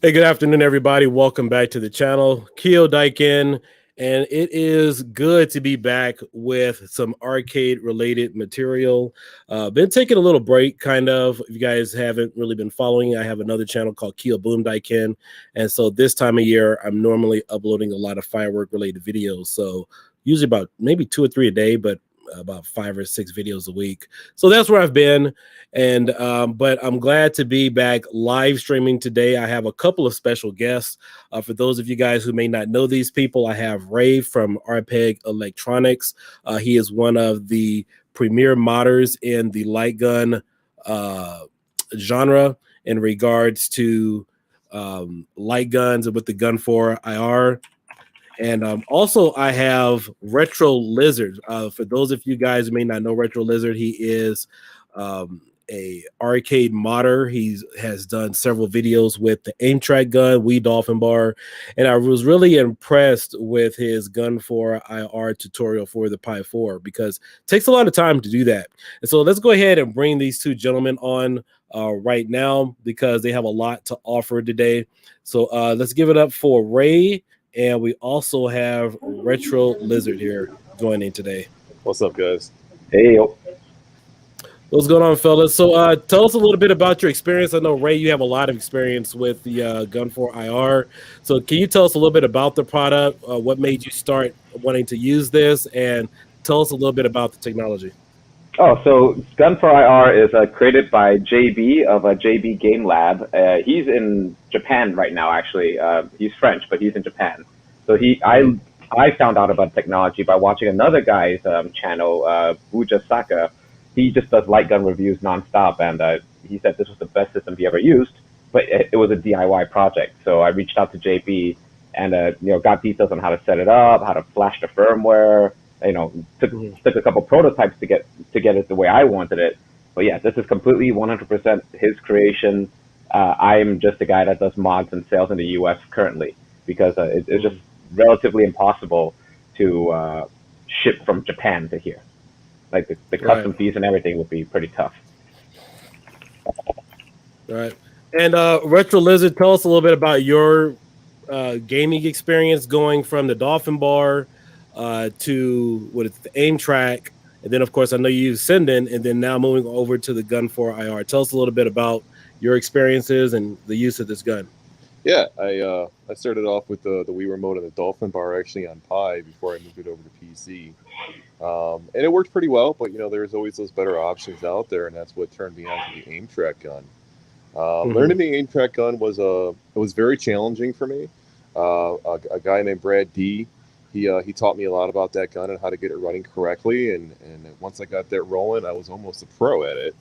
Hey, good afternoon, everybody. Welcome back to the channel. Keo Daikin, and it is good to be back with some arcade-related material. Been taking a little break, kind of. If you guys haven't really been following, I have another channel called Keo Boom Daikin, and so this time of year, I'm normally uploading a lot of firework-related videos. So usually about maybe 2 or 3 a day, but about 5 or 6 videos a week. So that's where I've been. And but I'm glad to be back live streaming today. I have a couple of special guests. For those of you guys who may not know these people, I have Ray from Rpeg Electronics. He is one of the premier modders in the light gun genre in regards to light guns and with the Gun4Ir. And also, I have Retrolizard. For those of you guys who may not know Retrolizard, he is a arcade modder. He has done several videos with the aim track gun, Wee Dolphin Bar, and I was really impressed with his Gun4Ir tutorial for the Pi 4 because it takes a lot of time to do that. And so let's go ahead and bring these two gentlemen on right now because they have a lot to offer today. So let's give it up for Ray. And we also have Retrolizard here joining today. What's up, guys? Hey, yo. What's going on, fellas? So tell us a little bit about your experience. I know, Ray, you have a lot of experience with the Gun4Ir. So can you tell us a little bit about the product? What made you start wanting to use this? And tell us a little bit about the technology. Oh, so Gun4Ir is created by JB of JB Game Lab. He's in Japan right now, actually. He's French, but he's in Japan. So I found out about technology by watching another guy's channel, Buja Saka. He just does light gun reviews nonstop, and he said this was the best system he ever used, but it was a DIY project. So I reached out to JB and got details on how to set it up, how to flash the firmware. Took a couple prototypes to get it the way I wanted it. But yeah, this is completely 100% his creation. I'm just a guy that does mods and sales in the U.S. currently because it's just relatively impossible to ship from Japan to here. Like the custom fees and everything would be pretty tough. Right. And Retrolizard, tell us a little bit about your gaming experience going from the Dolphin Bar to what is the aim track, and then of course I know you use Sendin, and then now moving over to the Gun4Ir. Tell us a little bit about your experiences and the use of this gun. Yeah, I started off with the Wii remote and the Dolphin Bar actually on Pi before I moved it over to PC, and it worked pretty well. But there's always those better options out there, and that's what turned me on to the aim track gun. Learning the aim track gun was very challenging for me. A guy named Brad D. He taught me a lot about that gun and how to get it running correctly. And once I got that rolling, I was almost a pro at it.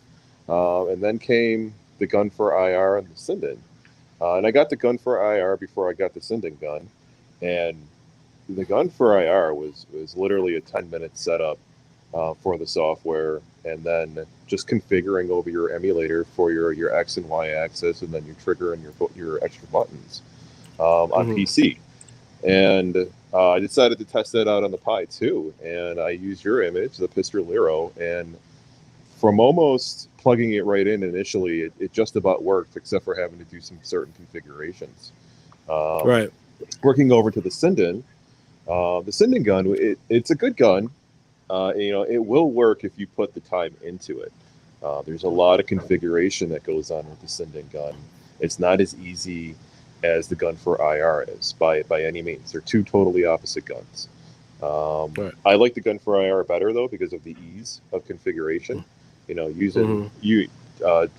And then came the Gun4Ir and the Sendin. And I got the Gun4Ir before I got the Sendin gun. And the Gun4Ir was literally a 10-minute setup for the software, and then just configuring over your emulator for your X and Y axis, and then your trigger and your extra buttons on PC. And I decided to test that out on the Pi too, and I used your image, the Pistolero, and from almost plugging it right in initially, it just about worked, except for having to do some certain configurations. Right. Working over to the Sendin gun, it's a good gun. It will work if you put the time into it. There's a lot of configuration that goes on with the Sendin gun. It's not as easy as the Gun4Ir is by any means. They're two totally opposite guns. Right. I like the Gun4Ir better though because of the ease of configuration.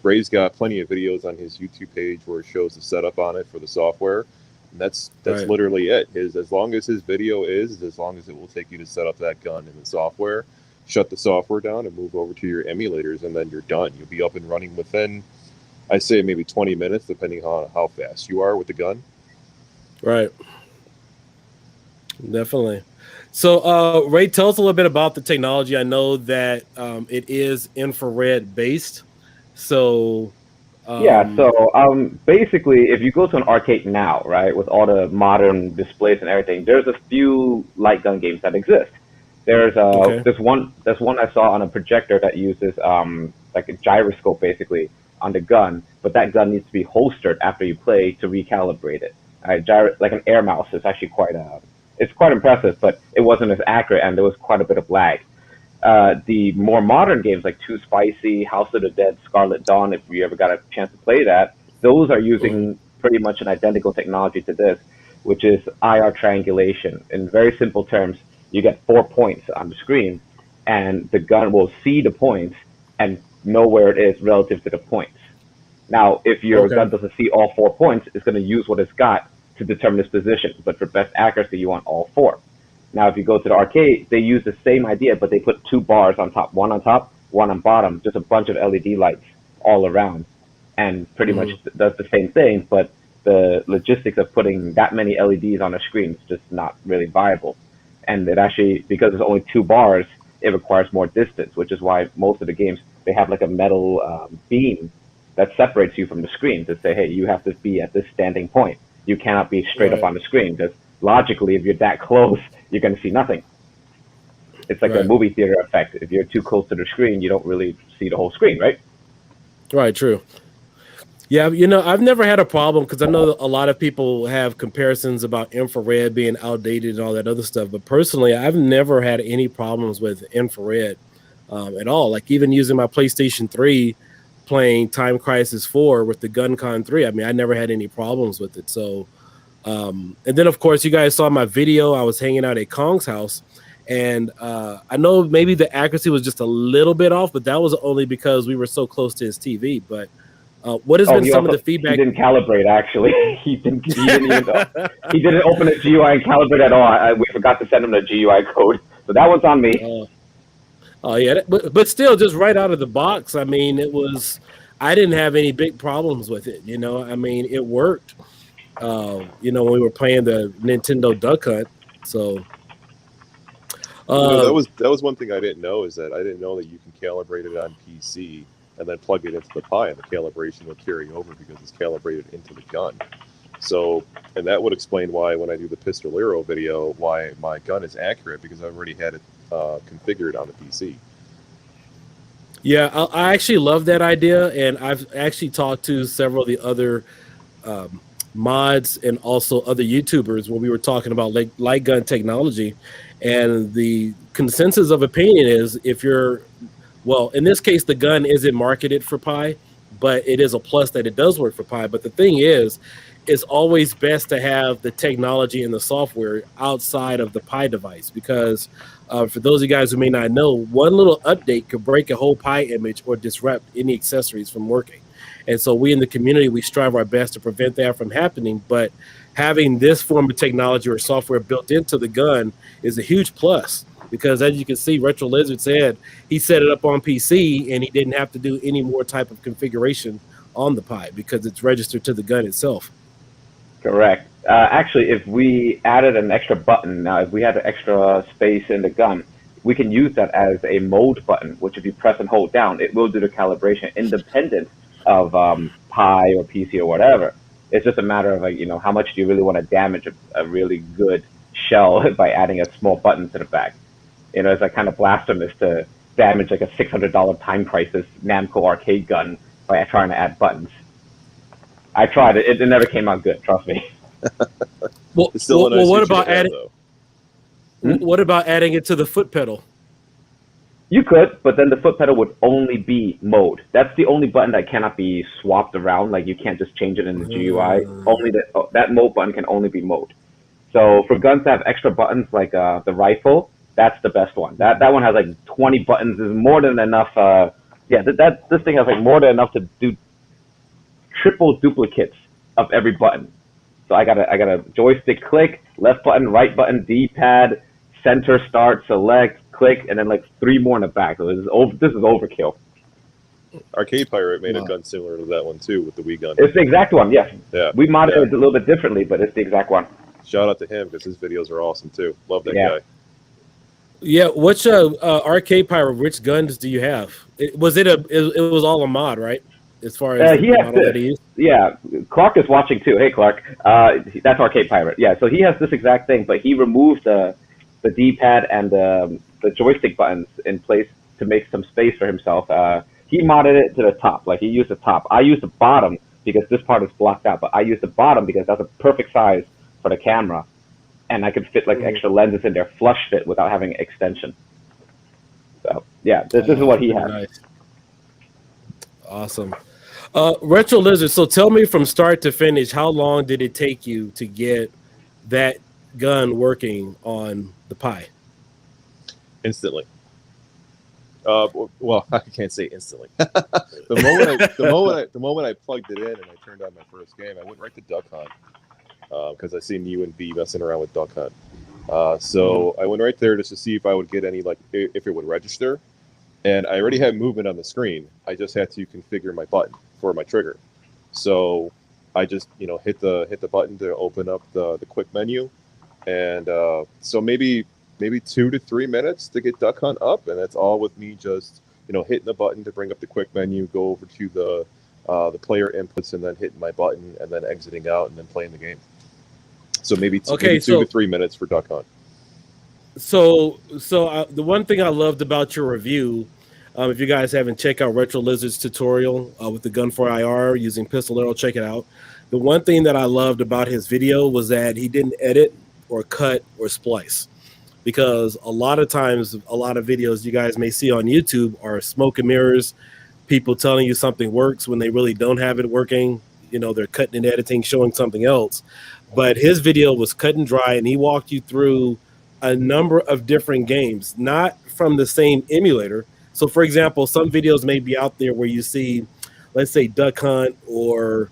Ray's got plenty of videos on his YouTube page where it shows the setup on it for the software. And that's Right. literally it. As long as his video is as long as it will take you to set up that gun in the software, shut the software down and move over to your emulators, and then you're done. You'll be up and running within, I say, maybe 20 minutes, depending on how fast you are with the gun. Right. Definitely. So, Ray, tell us a little bit about the technology. I know that it is infrared based. So, Basically, if you go to an arcade now, right, with all the modern displays and everything, there's a few light gun games that exist. There's one I saw on a projector that uses like a gyroscope basically on the gun, but that gun needs to be holstered after you play to recalibrate it. Like an air mouse is actually it's quite impressive, but it wasn't as accurate and there was quite a bit of lag. The more modern games like Too Spicy, House of the Dead, Scarlet Dawn, if you ever got a chance to play that, those are using pretty much an identical technology to this, which is IR triangulation. In very simple terms, you get 4 points on the screen, and the gun will see the points and know where it is relative to the points. Now, if your gun doesn't see all 4 points, it's going to use what it's got to determine its position. But for best accuracy, you want all 4. Now, if you go to the arcade, they use the same idea, but they put 2 bars on top, one on bottom, just a bunch of LED lights all around, and pretty much does the same thing, but the logistics of putting that many LEDs on a screen is just not really viable. And it actually, because there's only 2 bars, it requires more distance, which is why most of the games, they have like a metal beam that separates you from the screen to say, hey, you have to be at this standing point. You cannot be straight up on the screen, because logically, if you're that close, you're going to see nothing. It's like a movie theater effect. If you're too close to the screen, you don't really see the whole screen, right? Right, true. Yeah, you know, I've never had a problem, because I know a lot of people have comparisons about infrared being outdated and all that other stuff. But personally, I've never had any problems with infrared at all. Like even using my PlayStation 3, playing Time Crisis 4 with the Gun4Ir, I mean, I never had any problems with it. So, and then of course, you guys saw my video. I was hanging out at Kong's house, and I know maybe the accuracy was just a little bit off, but that was only because we were so close to his TV. But what has been some of the feedback? He didn't calibrate, actually. he didn't even he didn't open his GUI and calibrate at all. We forgot to send him the GUI code, so that was on me. Oh yeah, but still, just right out of the box, I mean, I didn't have any big problems with it. You know, I mean, it worked. You know, when we were playing the Nintendo Duck Hunt, so. You know, that was one thing I didn't know, is that I didn't know that you can calibrate it on PC and then plug it into the Pi, and the calibration will carry over because it's calibrated into the gun. So, and that would explain why when I do the Pistolero video, why my gun is accurate, because I've already had it configured on the PC. Yeah, I actually love that idea, and I've actually talked to several of the other mods and also other YouTubers when we were talking about light gun technology, and the consensus of opinion is, if you're, well, in this case, the gun isn't marketed for Pi, but it is a plus that it does work for Pi. But the thing is, it's always best to have the technology and the software outside of the Pi device, because for those of you guys who may not know, one little update could break a whole Pi image or disrupt any accessories from working. And so we in the community, we strive our best to prevent that from happening. But having this form of technology or software built into the gun is a huge plus, because as you can see, Retrolizard said he set it up on PC and he didn't have to do any more type of configuration on the Pi because it's registered to the gun itself. Correct. Actually, if we added an extra button, now if we had an extra space in the gun, we can use that as a mode button, which if you press and hold down, it will do the calibration independent of Pi or PC or whatever. It's just a matter of, like, you know, how much do you really want to damage a really good shell by adding a small button to the back. You know, it's like kind of blasphemous to damage like a $600 Time Crisis Namco arcade gun by trying to add buttons. I tried it; it never came out good. Trust me. Well, what about adding? What about adding it to the foot pedal? You could, but then the foot pedal would only be mode. That's the only button that cannot be swapped around. Like, you can't just change it in the GUI. Only that mode button can only be mode. So for guns that have extra buttons, like the rifle, that's the best one. That one has like 20 buttons. Is more than enough. This thing has like more than enough to do triple duplicates of every button. So I got a joystick click, left button, right button, D-pad, center, start, select, click, and then like 3 more in the back. So this is overkill. Arcade Pirate made a gun similar to that one too, with the Wii gun. It's the exact one, yes. Yeah. We modded it a little bit differently, but it's the exact one. Shout out to him, because his videos are awesome too. Love that guy. Yeah, which Arcade Pirate, which guns do you have? It was all a mod, right? As far as he has this. Yeah, Clark is watching too. Hey, Clark. That's Arcade Pirate. Yeah, so he has this exact thing, but he removed the D-pad and the joystick buttons in place to make some space for himself. he modded it to the top. Like, he used the top. I used the bottom because this part is blocked out, but I used the bottom because that's a perfect size for the camera, and I could fit like extra lenses in there, flush fit without having extension. So yeah, this is what he has. Nice. Awesome. Retrolizard, so tell me from start to finish, how long did it take you to get that gun working on the Pi? Instantly. Well, I can't say instantly. the moment I plugged it in and I turned on my first game, I went right to Duck Hunt because I seen you and B messing around with Duck Hunt. So I went right there just to see if I would get any, like, if it would register. And I already had movement on the screen. I just had to configure my button for my trigger. So I just, hit the button to open up the quick menu. And so maybe 2 to 3 minutes to get Duck Hunt up, and that's all with me just hitting the button to bring up the quick menu, go over to the player inputs, and then hitting my button, and then exiting out, and then playing the game. So maybe 2 to 3 minutes for Duck Hunt. So the one thing I loved about your review, if you guys haven't checked out Retrolizard's tutorial with the Gun4Ir using pistol arrow, check it out. The one thing that I loved about his video was that he didn't edit or cut or splice. Because a lot of times, a lot of videos you guys may see on YouTube are smoke and mirrors, people telling you something works when they really don't have it working. They're cutting and editing, showing something else. But his video was cut and dry, and he walked you through a number of different games, not from the same emulator. So, for example, some videos may be out there where you see, let's say, Duck Hunt or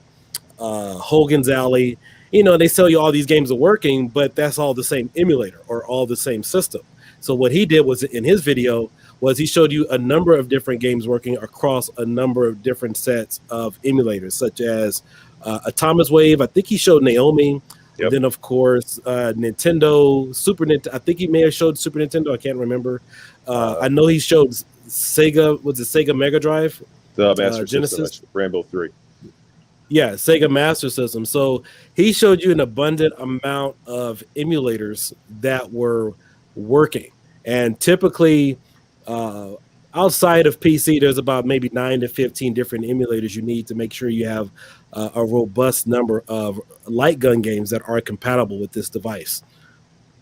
Hogan's Alley. They sell you all these games are working, but that's all the same emulator or all the same system. So what he did was, in his video, was he showed you a number of different games working across a number of different sets of emulators, such as Atomic Wave. I think he showed Naomi. Yep. Then, of course, Nintendo, Super Nintendo. I think he may have showed Super Nintendo. I can't remember. I know he showed Sega. Was it Sega Mega Drive? The Master Genesis? System, Rambo 3. Yeah, Sega Master System. So he showed you an abundant amount of emulators that were working. And typically, outside of PC, there's about maybe 9 to 15 different emulators you need to make sure you have a robust number of Lightgun games that are compatible with this device.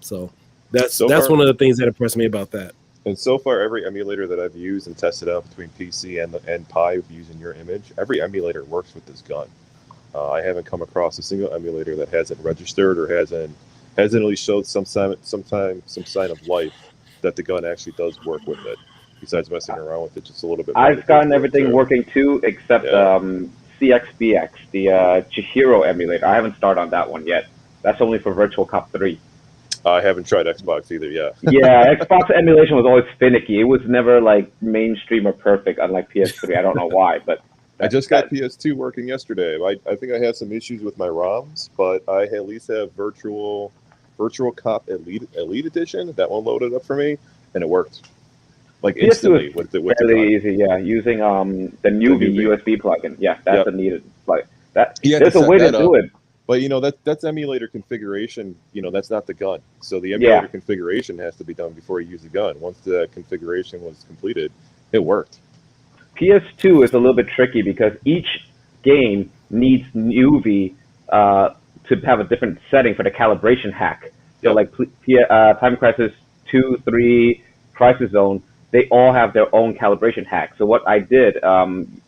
So that's one of the things that impressed me about that. And so far, every emulator that I've used and tested out between PC and Pi, using your image, every emulator works with this gun. I haven't come across a single emulator that hasn't registered or hasn't really showed some sign of life that the gun actually does work with it. Besides messing around with it just a little bit. I've gotten everything working too, except CXBX, the Chihiro emulator. I haven't started on that one yet. That's only for Virtual Cop 3. I haven't tried Xbox either yet. Yeah, Xbox emulation was always finicky. It was never like mainstream or perfect, unlike PS3. I don't know why, but I just got PS2 working yesterday. I think I had some issues with my ROMs, but I at least have Virtual Cop Elite Edition. That one loaded up for me, and it worked like instantly with the fairly easy. Yeah, using the Newbie USB plugin. Yeah, that's a needed plug. There's a way to do it. But that's emulator configuration. That's not the gun. So the emulator configuration has to be done before you use the gun. Once the configuration was completed, it worked. PS2 is a little bit tricky because each game needs UV to have a different setting for the calibration hack. So like Time Crisis 2, 3, Crisis Zone, they all have their own calibration hack. So what I did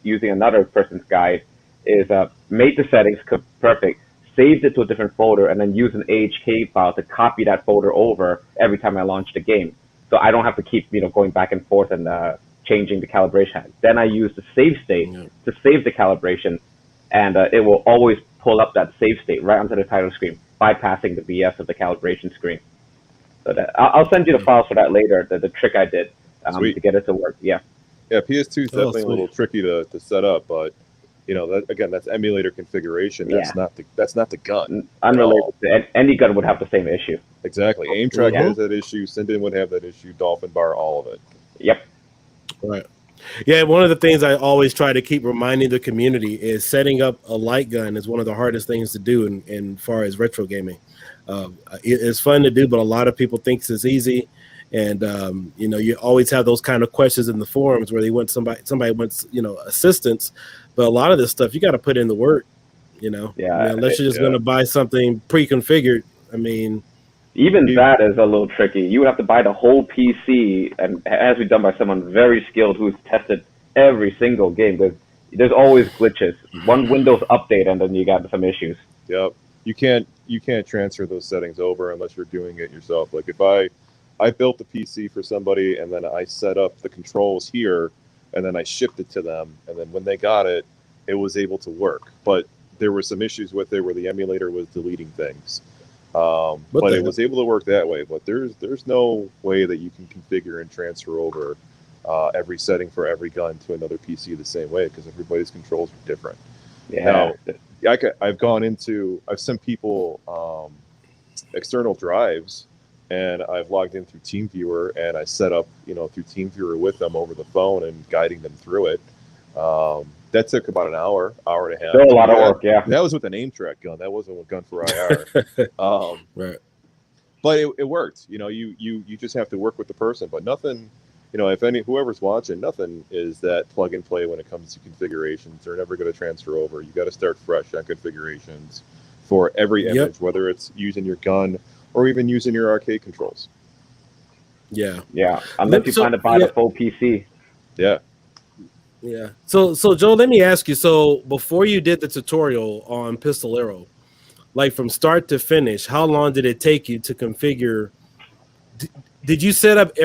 using another person's guide is made the settings perfect, saved it to a different folder, and then used an AHK file to copy that folder over every time I launched the game. So I don't have to keep going back and forth and changing the calibration hack. Then I use the save state to save the calibration, and it will always pull up that save state right onto the title screen, bypassing the BS of the calibration screen. So I'll send you the files for that later, the trick I did to get it to work. Yeah, PS2 is definitely a little tricky to set up, but that's emulator configuration. That's not the gun. Unrelated to any gun would have the same issue. Exactly. Aimtrack has that issue. Sinden would have that issue. Dolphin Bar, all of it. Yep. Right. Yeah, one of the things I always try to keep reminding the community is setting up a light gun is one of the hardest things to do in far as retro gaming. It's fun to do, but a lot of people think it's easy. And you know, you always have those kind of questions in the forums where they want somebody wants, you know, assistance, but a lot of this stuff you got to put in the work, you know. Yeah, I mean, unless you're just going to buy something pre-configured. I mean, even that is a little tricky. You would have to buy the whole PC, and it has to be done by someone very skilled who's tested every single game, because there's always glitches. One Windows update, and then you got some issues. Yep. You can't transfer those settings over unless you're doing it yourself. Like if I built the PC for somebody and then I set up the controls here and then I shipped it to them, and then when they got it, it was able to work. But there were some issues with it where the emulator was deleting things. But it was able to work that way. But there's no way that you can configure and transfer over every setting for every gun to another PC the same way, because everybody's controls are different. Yeah. Now, I've sent people external drives, and I've logged in through TeamViewer, and I set up, you know, through TeamViewer with them over the phone and guiding them through it. That took about an hour and a half. Still a lot of work, yeah. That was with an aim track gun. That wasn't with Gun4Ir. Right. But it worked. You know, you just have to work with the person. But nothing, you know, whoever's watching, nothing is that plug and play when it comes to configurations. They're never going to transfer over. You got to start fresh on configurations for every image, whether it's using your gun or even using your arcade controls. Yeah. Unless you find to buy the full PC. Yeah. Yeah. So Joe, let me ask you. So before you did the tutorial on Pistolero, like from start to finish, how long did it take you to configure? Did you set up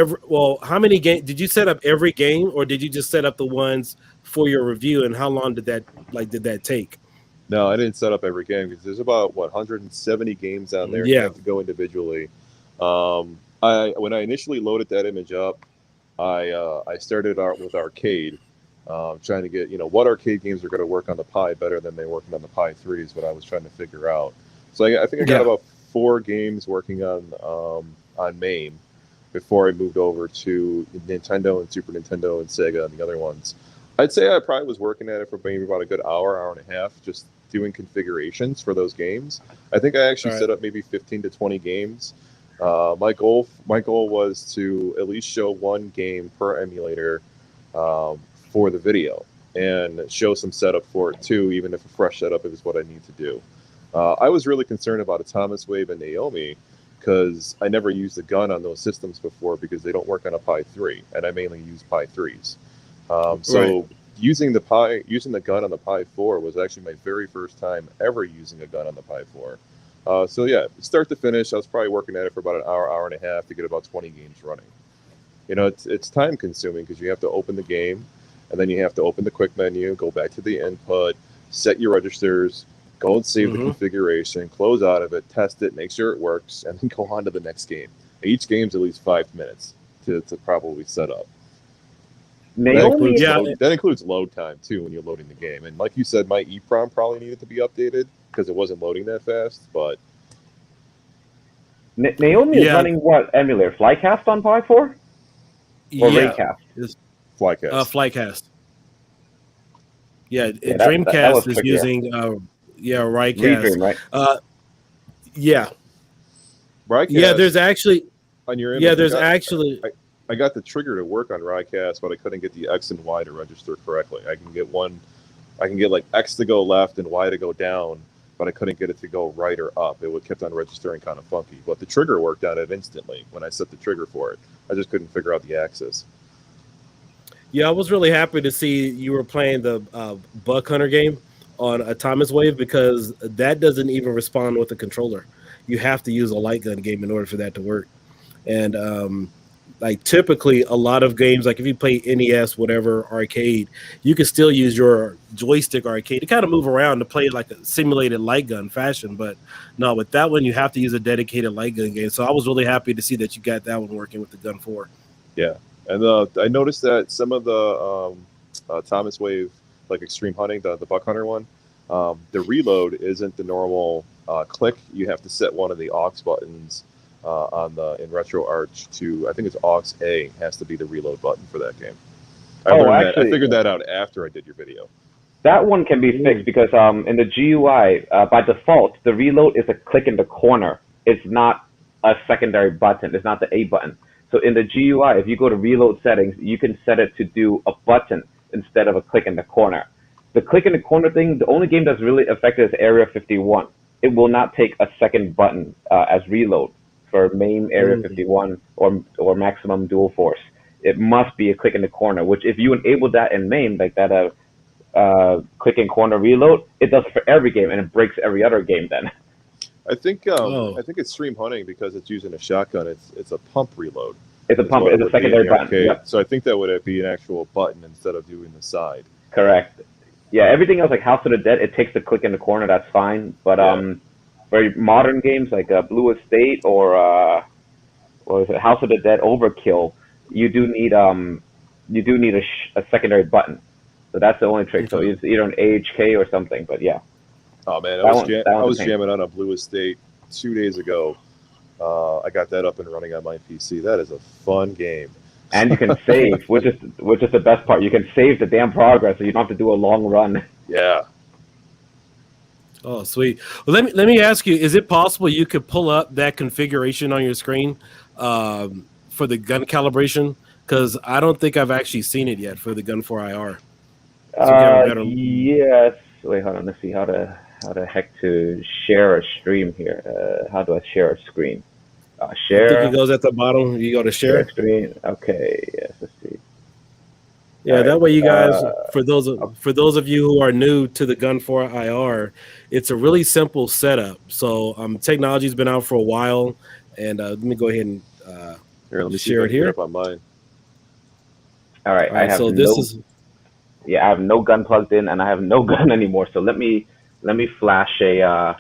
how many games did you set up every game, or did you just set up the ones for your review? And how long did that take? No, I didn't set up every game because there's about 170 games on there. You have to go individually. When I initially loaded that image up, I started out with arcade, trying to get, you know, what arcade games are going to work on the Pi better than they working on the Pi 3 is what I was trying to figure out. So I think I got about 4 games working on MAME before I moved over to Nintendo and Super Nintendo and Sega and the other ones. I'd say I probably was working at it for maybe about a good hour and a half, just doing configurations for those games. I think I actually set up maybe 15 to 20 games. My goal was to at least show 1 game per emulator for the video and show some setup for it too, even if a fresh setup is what I need to do. I was really concerned about a Thomas Wave and Naomi because I never used a gun on those systems before because they don't work on a Pi 3, and I mainly use Pi 3s. Using the gun on the Pi 4 was actually my very first time ever using a gun on the Pi 4. So yeah, start to finish, I was probably working at it for about an hour and a half to get about 20 games running. You know, it's time consuming because you have to open the game, and then you have to open the quick menu, go back to the input, set your registers, go and save the configuration, close out of it, test it, make sure it works, and then go on to the next game. Each game's at least 5 minutes to probably set up. That includes load time too when you're loading the game. And like you said, my EEPROM probably needed to be updated because it wasn't loading that fast. But Naomi is running what emulator? Flycast on Pi 4? Or Raycast? Flycast. Flycast. Dreamcast is using Raycast. Redream, right? Raycast. There's actually on your image, I got the trigger to work on Raycast, but I couldn't get the X and Y to register correctly. I can get like X to go left and Y to go down, but I couldn't get it to go right or up. It kept on registering kind of funky. But the trigger worked on it instantly when I set the trigger for it. I just couldn't figure out the axis. Yeah, I was really happy to see you were playing the Buck Hunter game on a Thomas Wave because that doesn't even respond with a controller. You have to use a light gun game in order for that to work. And like typically a lot of games, like if you play NES, whatever arcade, you can still use your joystick arcade to kind of move around to play like a simulated light gun fashion. But no, with that one, you have to use a dedicated light gun game. So I was really happy to see that you got that one working with the Gun4. Yeah. And I noticed that some of the Thomas Wave, like Extreme Hunting, the Buck Hunter one, the reload isn't the normal click. You have to set one of the aux buttons in RetroArch to, I think it's aux A has to be the reload button for that game. I figured that out after I did your video. That one can be fixed because in the GUI, by default, the reload is a click in the corner. It's not a secondary button. It's not the A button. So in the GUI, if you go to reload settings, you can set it to do a button instead of a click in the corner. The click in the corner thing, the only game that's really affected is Area 51. It will not take a second button as reload for main Area 51 or maximum dual force. It must be a click in the corner, which if you enable that in main, like that click in corner reload, it does it for every game and it breaks every other game then. I think it's stream hunting because it's using a shotgun. It's a pump reload. It's a pump. It's a secondary button. Yep. So I think that would be an actual button instead of doing the side. Correct. Yeah, everything else like House of the Dead, it takes the click in the corner. That's fine. But for modern games like Blue Estate or what is it, House of the Dead Overkill, you do need a secondary button. So that's the only trick. So it's either an AHK or something. But yeah. Oh man, I was jamming out on Blue Estate 2 days ago. I got that up and running on my PC. That is a fun game. And you can save, which is the best part. You can save the damn progress, so you don't have to do a long run. Yeah. Oh, sweet. Well, let me ask you: is it possible you could pull up that configuration on your screen for the gun calibration? Because I don't think I've actually seen it yet for the Gun4Ir. Yes. Wait, hold on. Let's see how the heck to share a stream here. How do I share a screen? Share. I think it goes at the bottom. You go to share screen. Okay. Yes. Let's see. Yeah, right. That way you guys, for those of you who are new to the Gun4Ir, it's a really simple setup. So technology's been out for a while, and let me go ahead and let me share it here. Up on mine. All right. I have I have no gun plugged in, and I have no gun anymore. So let me flash a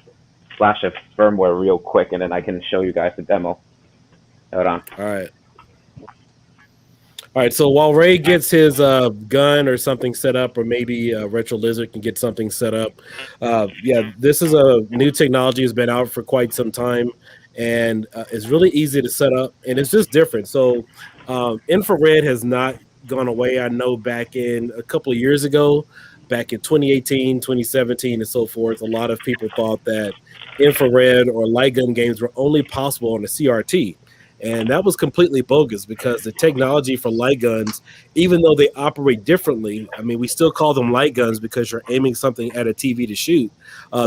firmware real quick, and then I can show you guys the demo. Hold on. All right. So while Ray gets his gun or something set up, or maybe Retrolizard can get something set up, this is a new technology. Has been out for quite some time, and it's really easy to set up, and it's just different. So infrared has not gone away. I know back in a couple of years ago, back in 2018, 2017, and so forth, a lot of people thought that infrared or light gun games were only possible on a CRT. And that was completely bogus because the technology for light guns, even though they operate differently, I mean, we still call them light guns because you're aiming something at a TV to shoot.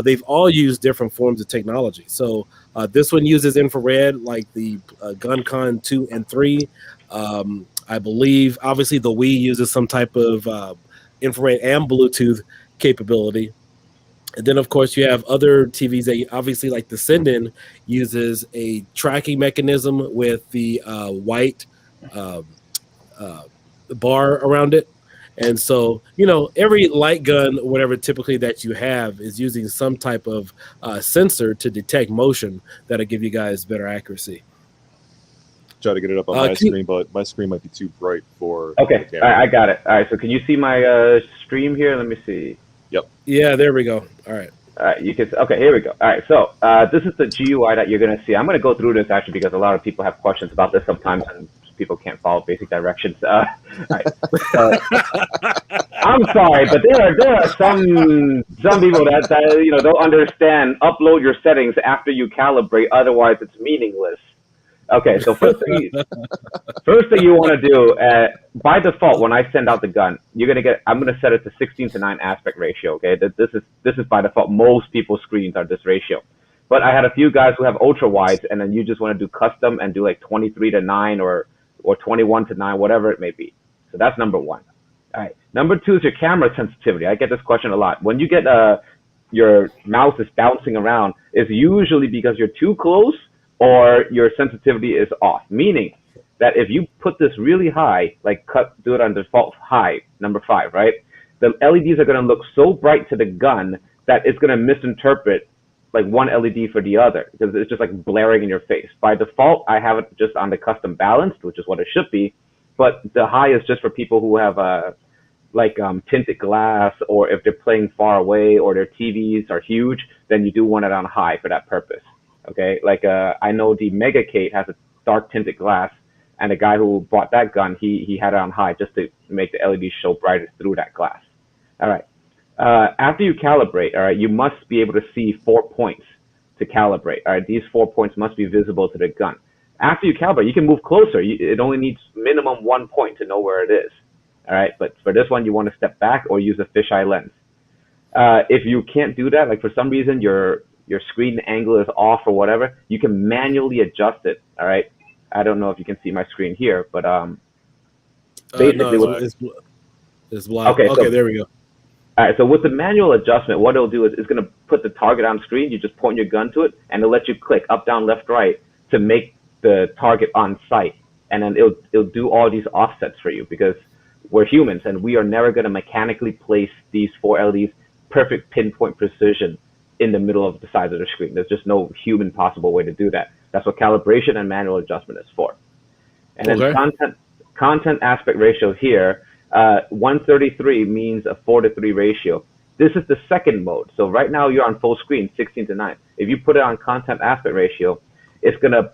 They've all used different forms of technology. So this one uses infrared like the GunCon 2 and 3. I believe, obviously, the Wii uses some type of infrared and Bluetooth capability. And then, of course, you have other TVs that obviously, like the Sendin, uses a tracking mechanism with the white bar around it. And so, every light gun, whatever typically that you have, is using some type of sensor to detect motion that'll give you guys better accuracy. Try to get it up on my screen, but my screen might be too bright for. Okay, I got it. All right, so can you see my stream here? Let me see. Yep. Yeah, there we go. All right. All right, you can. Okay, here we go. All right, so this is the GUI that you're going to see. I'm going to go through this actually because a lot of people have questions about this sometimes, and people can't follow basic directions. All right. I'm sorry, but there are some people that don't understand. Upload your settings after you calibrate, otherwise it's meaningless. Okay, so first thing you want to do, by default, when I send out the gun, I'm gonna set it to 16:9 aspect ratio. Okay, this is by default. Most people's screens are this ratio, but I had a few guys who have ultra wides, and then you just want to do custom and do like 23:9 or 21:9, whatever it may be. So that's number one. All right, number two is your camera sensitivity. I get this question a lot. When you get your mouse is bouncing around, it's usually because you're too close or your sensitivity is off, meaning that if you put this really high, like do it on default high, number 5, right? The LEDs are going to look so bright to the gun that it's going to misinterpret like one LED for the other because it's just like blaring in your face. By default, I have it just on the custom balanced, which is what it should be, but the high is just for people who have tinted glass, or if they're playing far away or their TVs are huge, then you do want it on high for that purpose. Okay, I know the Mega Kate has a dark tinted glass, and the guy who bought that gun, he had it on high just to make the LED show brightest through that glass. All right. After you calibrate, all right, you must be able to see 4 points to calibrate. All right, these 4 points must be visible to the gun. After you calibrate, you can move closer. It only needs minimum 1 point to know where it is. All right, but for this one, you want to step back or use a fisheye lens. If you can't do that, like for some reason your screen angle is off or whatever, you can manually adjust it. All right, I don't know if you can see my screen here, but basically, no, it's black. okay, Okay, so there we go. all right, so with the manual adjustment, what it'll do is it's going to put the target on screen. You just point your gun to it, and it'll let you click up, down, left, right to make the target on sight. And then it'll do all these offsets for you because we're humans, and we are never going to mechanically place these 4 LEDs perfect pinpoint precision in the middle of the sides of the screen. There's just no human possible way to do that. That's what calibration and manual adjustment is for. And then content aspect ratio here, 133 means a 4:3 ratio. This is the second mode. So right now you're on full screen, 16:9. If you put it on content aspect ratio, it's gonna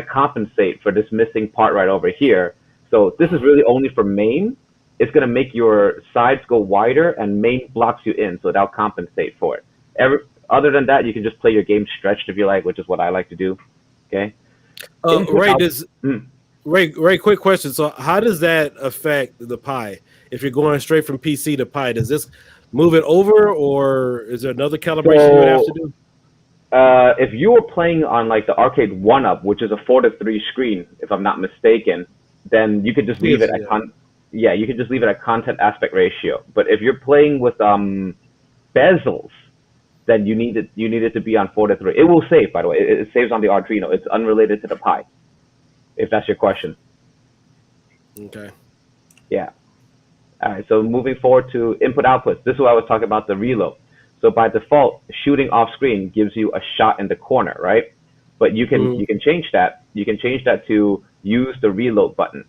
compensate for this missing part right over here. So this is really only for main. It's gonna make your sides go wider and main blocks you in, so that'll compensate for it. Other than that, you can just play your game stretched if you like, which is what I like to do. Okay. Ray, quick question. So how does that affect the Pi? If you're going straight from PC to Pi, does this move it over, or is there another calibration you would have to do? If you were playing on like the arcade 1-up, which is a 4:3 screen, if I'm not mistaken, then you could just leave it at you could just leave it at content aspect ratio. But if you're playing with bezels, then you need it to be on 4:3. It will save, by the way. It saves on the Arduino. It's unrelated to the Pi, if that's your question. Okay. Yeah. All right. So moving forward to input outputs. This is what I was talking about, the reload. So by default, shooting off screen gives you a shot in the corner, right? But you can change that. You can change that to use the reload button.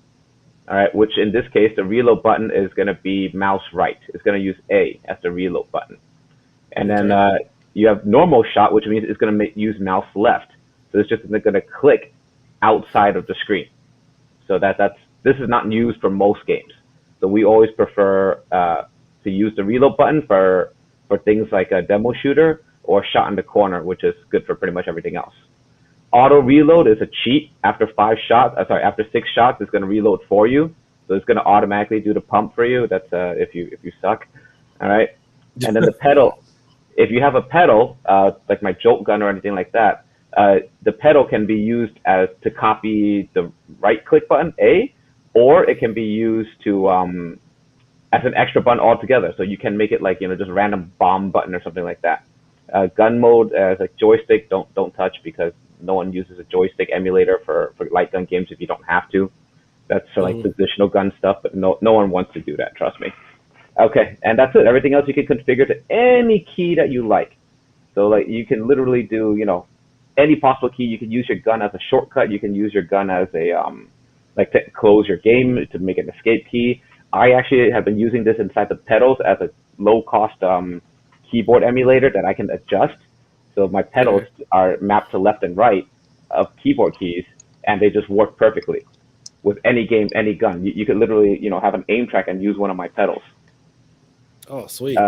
All right, which in this case, the reload button is going to be mouse right. It's going to use A as the reload button. And then you have normal shot, which means it's going to use mouse left. So it's just going to click outside of the screen. So this is not used for most games. So we always prefer to use the reload button for things like a demo shooter or shot in the corner, which is good for pretty much everything else. Auto reload is a cheat. After 6 shots, it's going to reload for you. So it's going to automatically do the pump for you. That's if you suck. All right. And then the pedal. If you have a pedal, like my jolt gun or anything like that, the pedal can be used to copy the right click button, A, or it can be used to as an extra button altogether. So you can make it like, just random bomb button or something like that. Gun mode as a joystick, don't touch, because no one uses a joystick emulator for light gun games if you don't have to. That's for like positional gun stuff, but no one wants to do that, trust me. Okay, and that's it. Everything else you can configure to any key that you like. So like you can literally do, any possible key. You can use your gun as a shortcut. You can use your gun as a to close your game, to make an escape key. I actually have been using this inside the pedals as a low-cost keyboard emulator that I can adjust. So my pedals are mapped to left and right of keyboard keys, and they just work perfectly with any game, any gun. You could literally, have an aim track and use one of my pedals. Oh, sweet.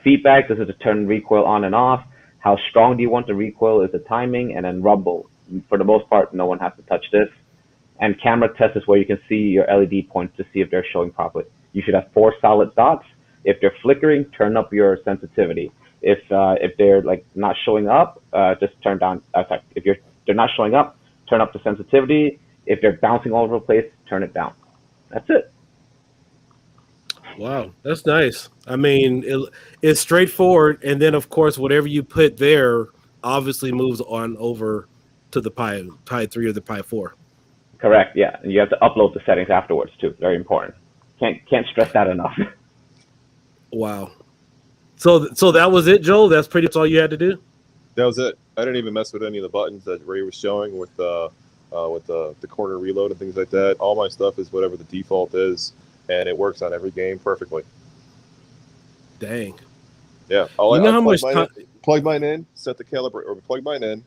Feedback. This is to turn recoil on and off. How strong do you want the recoil is the timing, and then rumble. For the most part, no one has to touch this. And camera test is where you can see your LED points to see if they're showing properly. You should have 4 solid dots. If they're flickering, turn up your sensitivity. If they're like not showing up, just turn down. If they're not showing up, turn up the sensitivity. If they're bouncing all over the place, turn it down. That's it. Wow, that's nice. I mean, it's straightforward, and then of course, whatever you put there obviously moves on over to the Pi 3 or the Pi 4. Correct. Yeah, and you have to upload the settings afterwards too. Very important. Can't stress that enough. Wow. So that was it, Joel? That's pretty much all you had to do? That was it. I didn't even mess with any of the buttons that Ray was showing with the corner reload and things like that. All my stuff is whatever the default is, and it works on every game perfectly. Dang. Yeah. Plug mine in, set the calibrate, or plug mine in.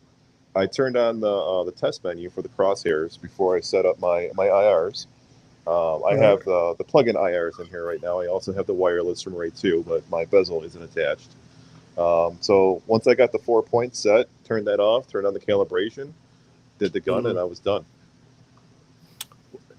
I turned on the test menu for the crosshairs before I set up my IRs. I have the plug-in IRs in here right now. I also have the wireless from Ray 2, but my bezel isn't attached. So once I got the 4 points set, turned that off, turned on the calibration, did the gun, and I was done.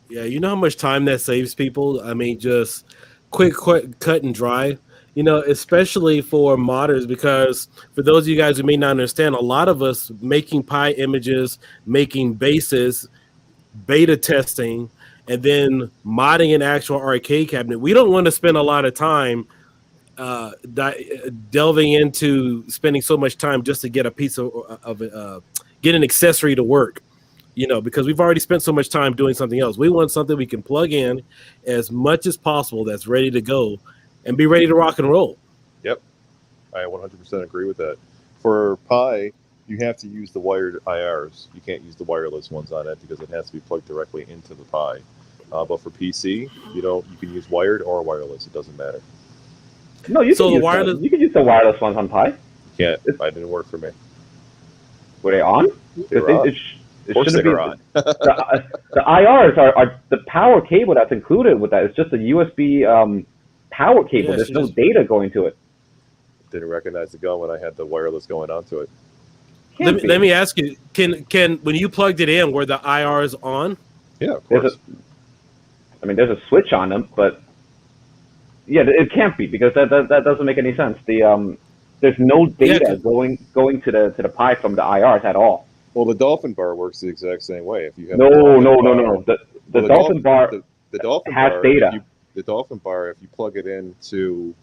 Yeah, you know how much time that saves people? I mean, just quick, cut and dry. You know, especially for modders, because for those of you guys who may not understand, a lot of us making Pi images, making bases, beta testing, and then modding an actual arcade cabinet, we don't want to spend a lot of time delving into spending so much time just to get a piece of get an accessory to work. You know, because we've already spent so much time doing something else. We want something we can plug in as much as possible that's ready to go and be ready to rock and roll. Yep, I 100% agree with that. For Pi, you have to use the wired IRs. You can't use the wireless ones on it because it has to be plugged directly into the Pi. But for PC, you can use wired or wireless. It doesn't matter. No, you can use the wireless ones on Pi. You can't. It didn't work for me. Were they on? They were on. Of course they were on. the IRs are the power cable that's included with that. It's just a USB power cable. Yeah, there's no data going to it. Didn't recognize the gun when I had the wireless going onto it. Let me ask you: Can when you plugged it in, were the IRs on? Yeah, of course. There's a switch on them, but yeah, it can't be because that doesn't make any sense. There's no data going to the Pi from the IRs at all. Well, the Dolphin bar works the exact same way. If you have no. The Dolphin bar has data. The Dolphin bar, if you plug it into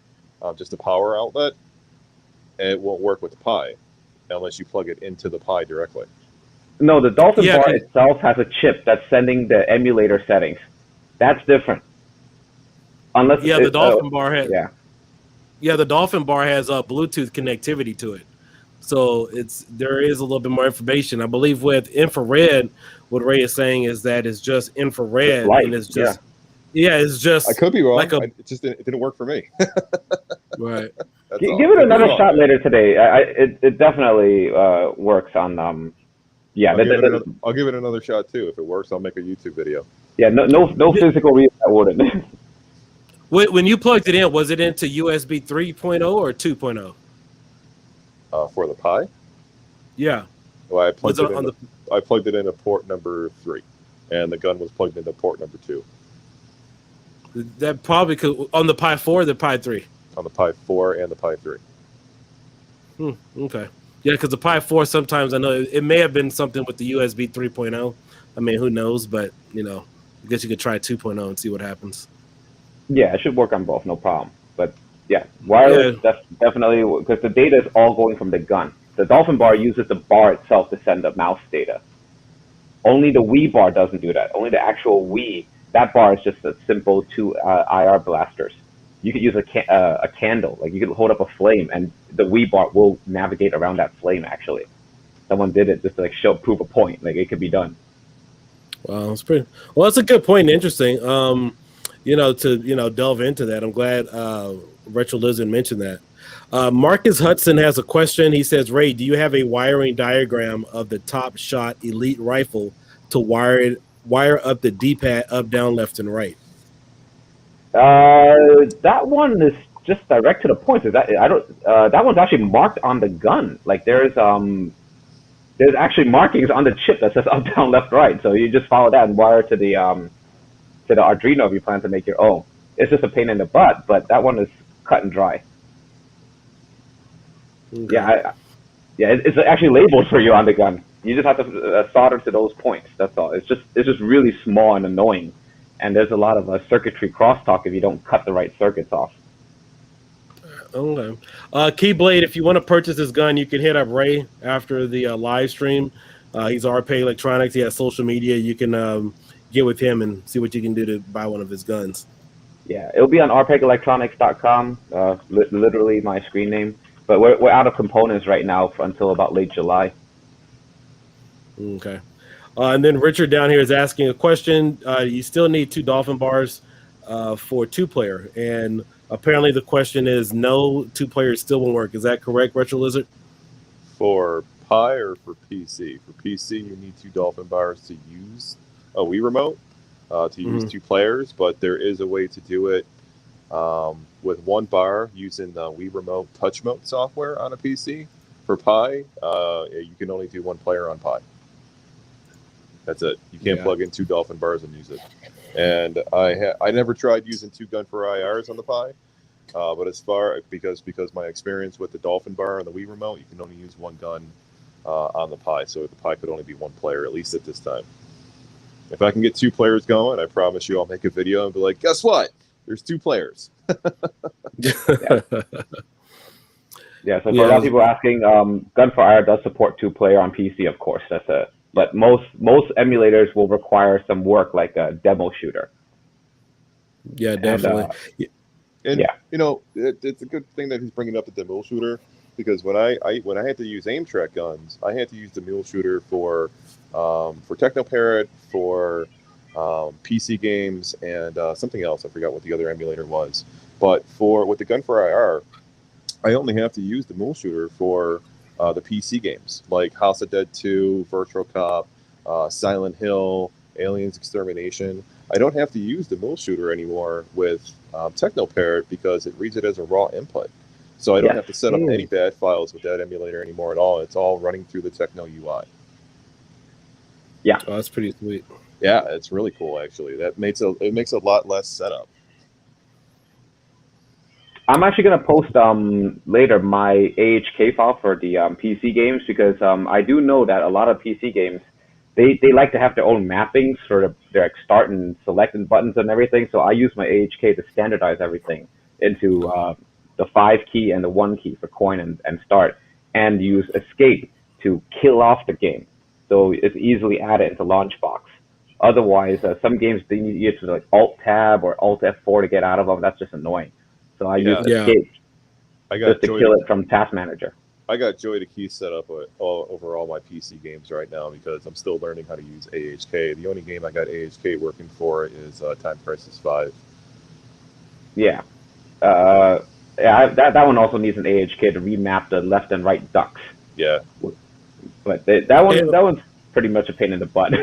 just a power outlet, it won't work with the Pi unless you plug it into the Pi directly. No, the Dolphin bar itself has a chip that's sending the emulator settings. That's different. Unless the Dolphin bar has the Dolphin bar has Bluetooth connectivity to it. So there is a little bit more information. I believe with infrared, what Ray is saying is that it's just infrared, and it's just it's just. I could be wrong. It didn't work for me. Right. Give it another shot later today. It definitely works on. I'll give it another shot too. If it works, I'll make a YouTube video. Yeah, no physical reason I wouldn't. When you plugged it in, was it into USB 3.0 or 2.0? For the Pi? Yeah. Well, I plugged it in at port number 3, and the gun was plugged into port number 2. That probably could on the Pi 4 or the Pi 3? On the Pi 4 and the Pi 3. Okay. Yeah, because the Pi 4 sometimes I know it may have been something with the USB 3.0. I mean, who knows? But I guess you could try 2.0 and see what happens. Yeah, it should work on both, no problem. But yeah, wireless definitely, because the data is all going from the gun. The Dolphin bar uses the bar itself to send the mouse data. Only the Wii bar doesn't do that. Only the actual Wii, that bar is just a simple 2 IR blasters. You could use a candle, like you could hold up a flame, and the Wii bar will navigate around that flame. Actually, someone did it just to prove a point. Like it could be done. Wow, that's pretty. Well, that's a good point. Interesting. To delve into that. I'm glad Retrolizard mentioned that. Marcus Hudson has a question. He says, Ray, do you have a wiring diagram of the Top Shot Elite rifle to wire up the D-pad up, down, left, and right? That one is just direct to the point. That one's actually marked on the gun. Like there's actually markings on the chip that says up, down, left, right. So you just follow that and wire to the Arduino if you plan to make your own. It's just a pain in the butt, but that one is cut and dry. Okay. It's actually labeled for you on the gun. You just have to solder to those points. That's all. It's just really small and annoying, and there's a lot of circuitry crosstalk if you don't cut the right circuits off. Okay. Keyblade, if you want to purchase this gun, you can hit up Ray after the live stream. He's Rpeg Electronics. He has social media. You can get with him and see what you can do to buy one of his guns. Yeah, it'll be on rpegelectronics.com, literally my screen name. But we're out of components right now until about late July. Okay. And then Richard down here is asking a question. You still need 2 Dolphin bars for 2-player. And apparently the question is no, 2-player still won't work. Is that correct, Retrolizard? For Pi or for PC? For PC, you need 2 Dolphin bars to use a Wii remote, to use 2 players, but there is a way to do it with 1 bar using the Wii remote touch mode software on a PC. For Pi, you can only do 1 player on Pi. That's it. You can't Yeah. plug in 2 Dolphin bars and use it. And I never tried using 2 Gun4IRs on the Pi, but as far because my experience with the Dolphin bar and the Wii remote, you can only use 1 gun on the Pi, so the Pi could only be 1 player, at least at this time. If I can get 2 players going, I promise you I'll make a video and be like, guess what? There's 2 players. Yeah, so for a lot of people asking, Gun4Ir does support 2-player on PC, of course. But most emulators will require some work, like a demo shooter. Yeah, definitely. And you know, it's a good thing that he's bringing up the mule shooter, because when I had to use aim track guns, I had to use the mule shooter for Technoparrot, for PC games, and something else. I forgot what the other emulator was. But with the Gun4IR, I only have to use the mule shooter for the PC games, like House of Dead 2, Virtual Cop, Silent Hill, Aliens Extermination. I don't have to use the mule shooter anymore with Technoparrot because it reads it as a raw input. So I don't have to set up any bad files with that emulator anymore at all. It's all running through the Techno UI. Yeah. Oh, that's pretty sweet. Yeah, it's really cool, actually. It makes a lot less setup. I'm actually going to post later my AHK file for the PC games, because I do know that a lot of PC games, they like to have their own mappings for their start and select and buttons and everything. So I use my AHK to standardize everything into the 5 key and the 1 key for coin and start, and use escape to kill off the game. So it's easily added into Launchbox. Otherwise, some games, they need you to like Alt-Tab or Alt-F4 to get out of them. That's just annoying. So I use escape just to kill it from Task Manager. I got Joy to Key set up over all my PC games right now because I'm still learning how to use AHK. The only game I got AHK working for is Time Crisis 5. Yeah. That one also needs an AHK to remap the left and right ducks. Yeah. But that one's pretty much a pain in the butt.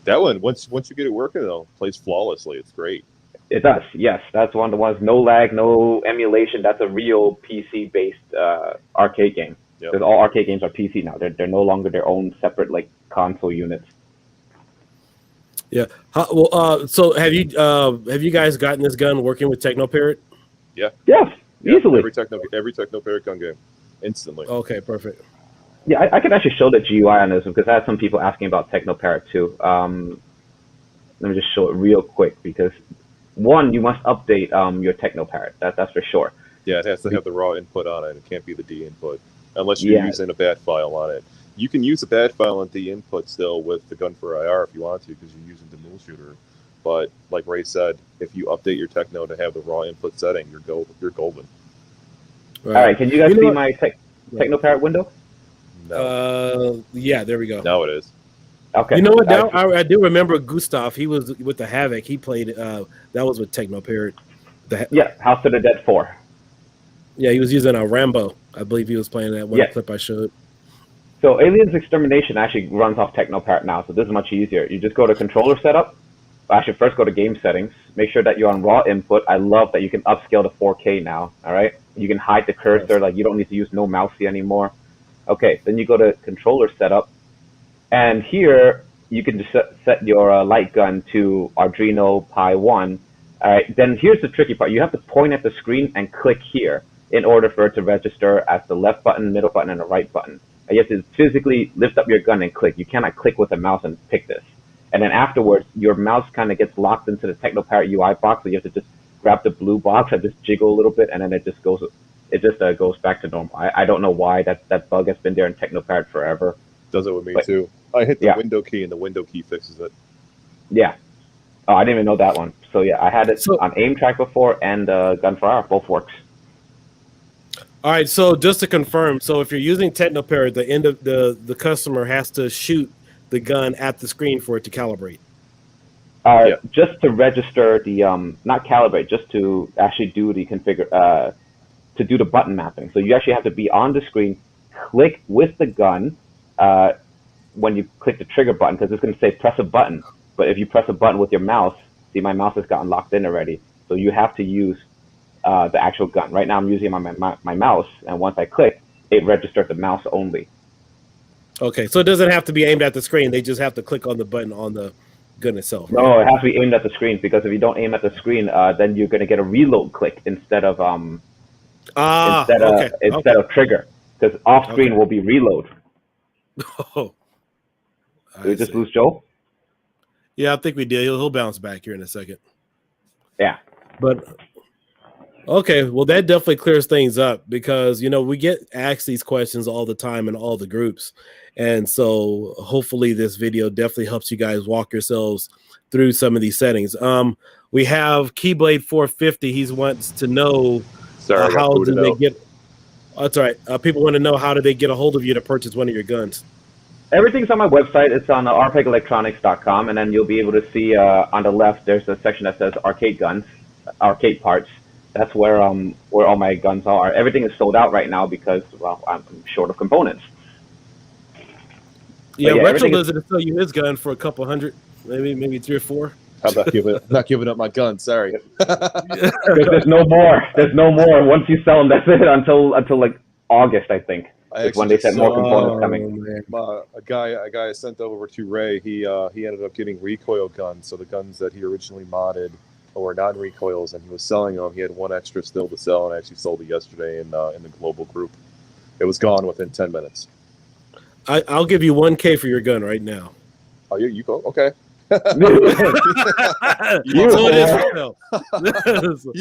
That one, once you get it working, though, plays flawlessly. It's great. It does, yes. That's one of the ones, no lag, no emulation. That's a real PC-based arcade game. Because all arcade games are PC now. They're no longer their own separate like console units. Yeah. So have you guys gotten this gun working with Technoparrot? Yeah. Yes, easily. Every Technoparrot gun game, instantly. Okay, perfect. Yeah, I could actually show the GUI on this because I had some people asking about Technoparrot too. Let me just show it real quick because one, you must update your Technoparrot. That's for sure. Yeah, it has to have the raw input on it. It can't be the D input unless you're using a bat file on it. You can use a bat file on D input still with the Gun4IR if you want to because you're using the mule shooter. But like Ray said, if you update your Techno to have the raw input setting, you're golden. All right, can you guys see my Technoparrot window? No. Yeah, there we go. Now it is. Okay. You know what? Now I do remember Gustav. He was with the Havoc. He played. That was with Technoparrot. Yeah, House of the Dead 4. Yeah, he was using a Rambo. I believe he was playing that one clip I showed. So Aliens Extermination actually runs off Technoparrot now, so this is much easier. You just go to controller setup. Actually, first go to game settings. Make sure that you're on raw input. I love that you can upscale to 4K now. All right, you can hide the cursor. Like you don't need to use no mousey anymore. Okay, then you go to controller setup, and here you can just set your light gun to Arduino Pi 1. All right, then here's the tricky part. You have to point at the screen and click here in order for it to register as the left button, middle button, and the right button. And you have to physically lift up your gun and click. You cannot click with a mouse and pick this. And then afterwards, your mouse kind of gets locked into the Technoparrot UI box, so you have to just grab the blue box and just jiggle a little bit, and then it just goes back to normal. I don't know why that bug has been there in Technoparrot forever. Does it with me too. I hit the window key, and the window key fixes it. Yeah. Oh, I didn't even know that one. So yeah, I had it on aim track before, and Gun4Ir both works. All right, so just to confirm, so if you're using Technoparrot, the end of the customer has to shoot the gun at the screen for it to calibrate. Just to register the not calibrate, just to actually do the configure to do the button mapping. So you actually have to be on the screen, click with the gun when you click the trigger button, because it's going to say press a button. But if you press a button with your mouse, see my mouse has gotten locked in already. So you have to use the actual gun. Right now I'm using my mouse, and once I click, it registers the mouse only. Okay, so it doesn't have to be aimed at the screen. They just have to click on the button on the gun itself. Right? No, it has to be aimed at the screen, because if you don't aim at the screen, then you're gonna get a reload click instead of instead of trigger, because off screen will be reload. Oh, Did we just lose Joe? Yeah, I think we did. He'll bounce back here in a second. Yeah. But okay, well, that definitely clears things up, because we get asked these questions all the time in all the groups, and so hopefully this video definitely helps you guys walk yourselves through some of these settings. We have Keyblade 450. He wants to know how do they get. That's all right. People want to know, how do they get a hold of you to purchase one of your guns? Everything's on my website. It's on rpegelectronics.com, and then you'll be able to see on the left there's a section that says arcade guns, arcade parts. That's where all my guns are. Everything is sold out right now because, well, I'm short of components. Yeah, Retrolizard will sell you his gun for a couple hundred, maybe 3 or 4. I'm not giving up my gun. Sorry. There's no more. There's no more. Once you sell them, that's it until like August, I think. Is when they said more components coming. A guy I sent over to Ray. He ended up getting recoil guns. So the guns that he originally modded were non-recoils, and he was selling them. He had one extra still to sell, and I actually sold it yesterday in the global group. It was gone within 10 minutes. I'll give you 1K for your gun right now. Oh, you go. Okay. You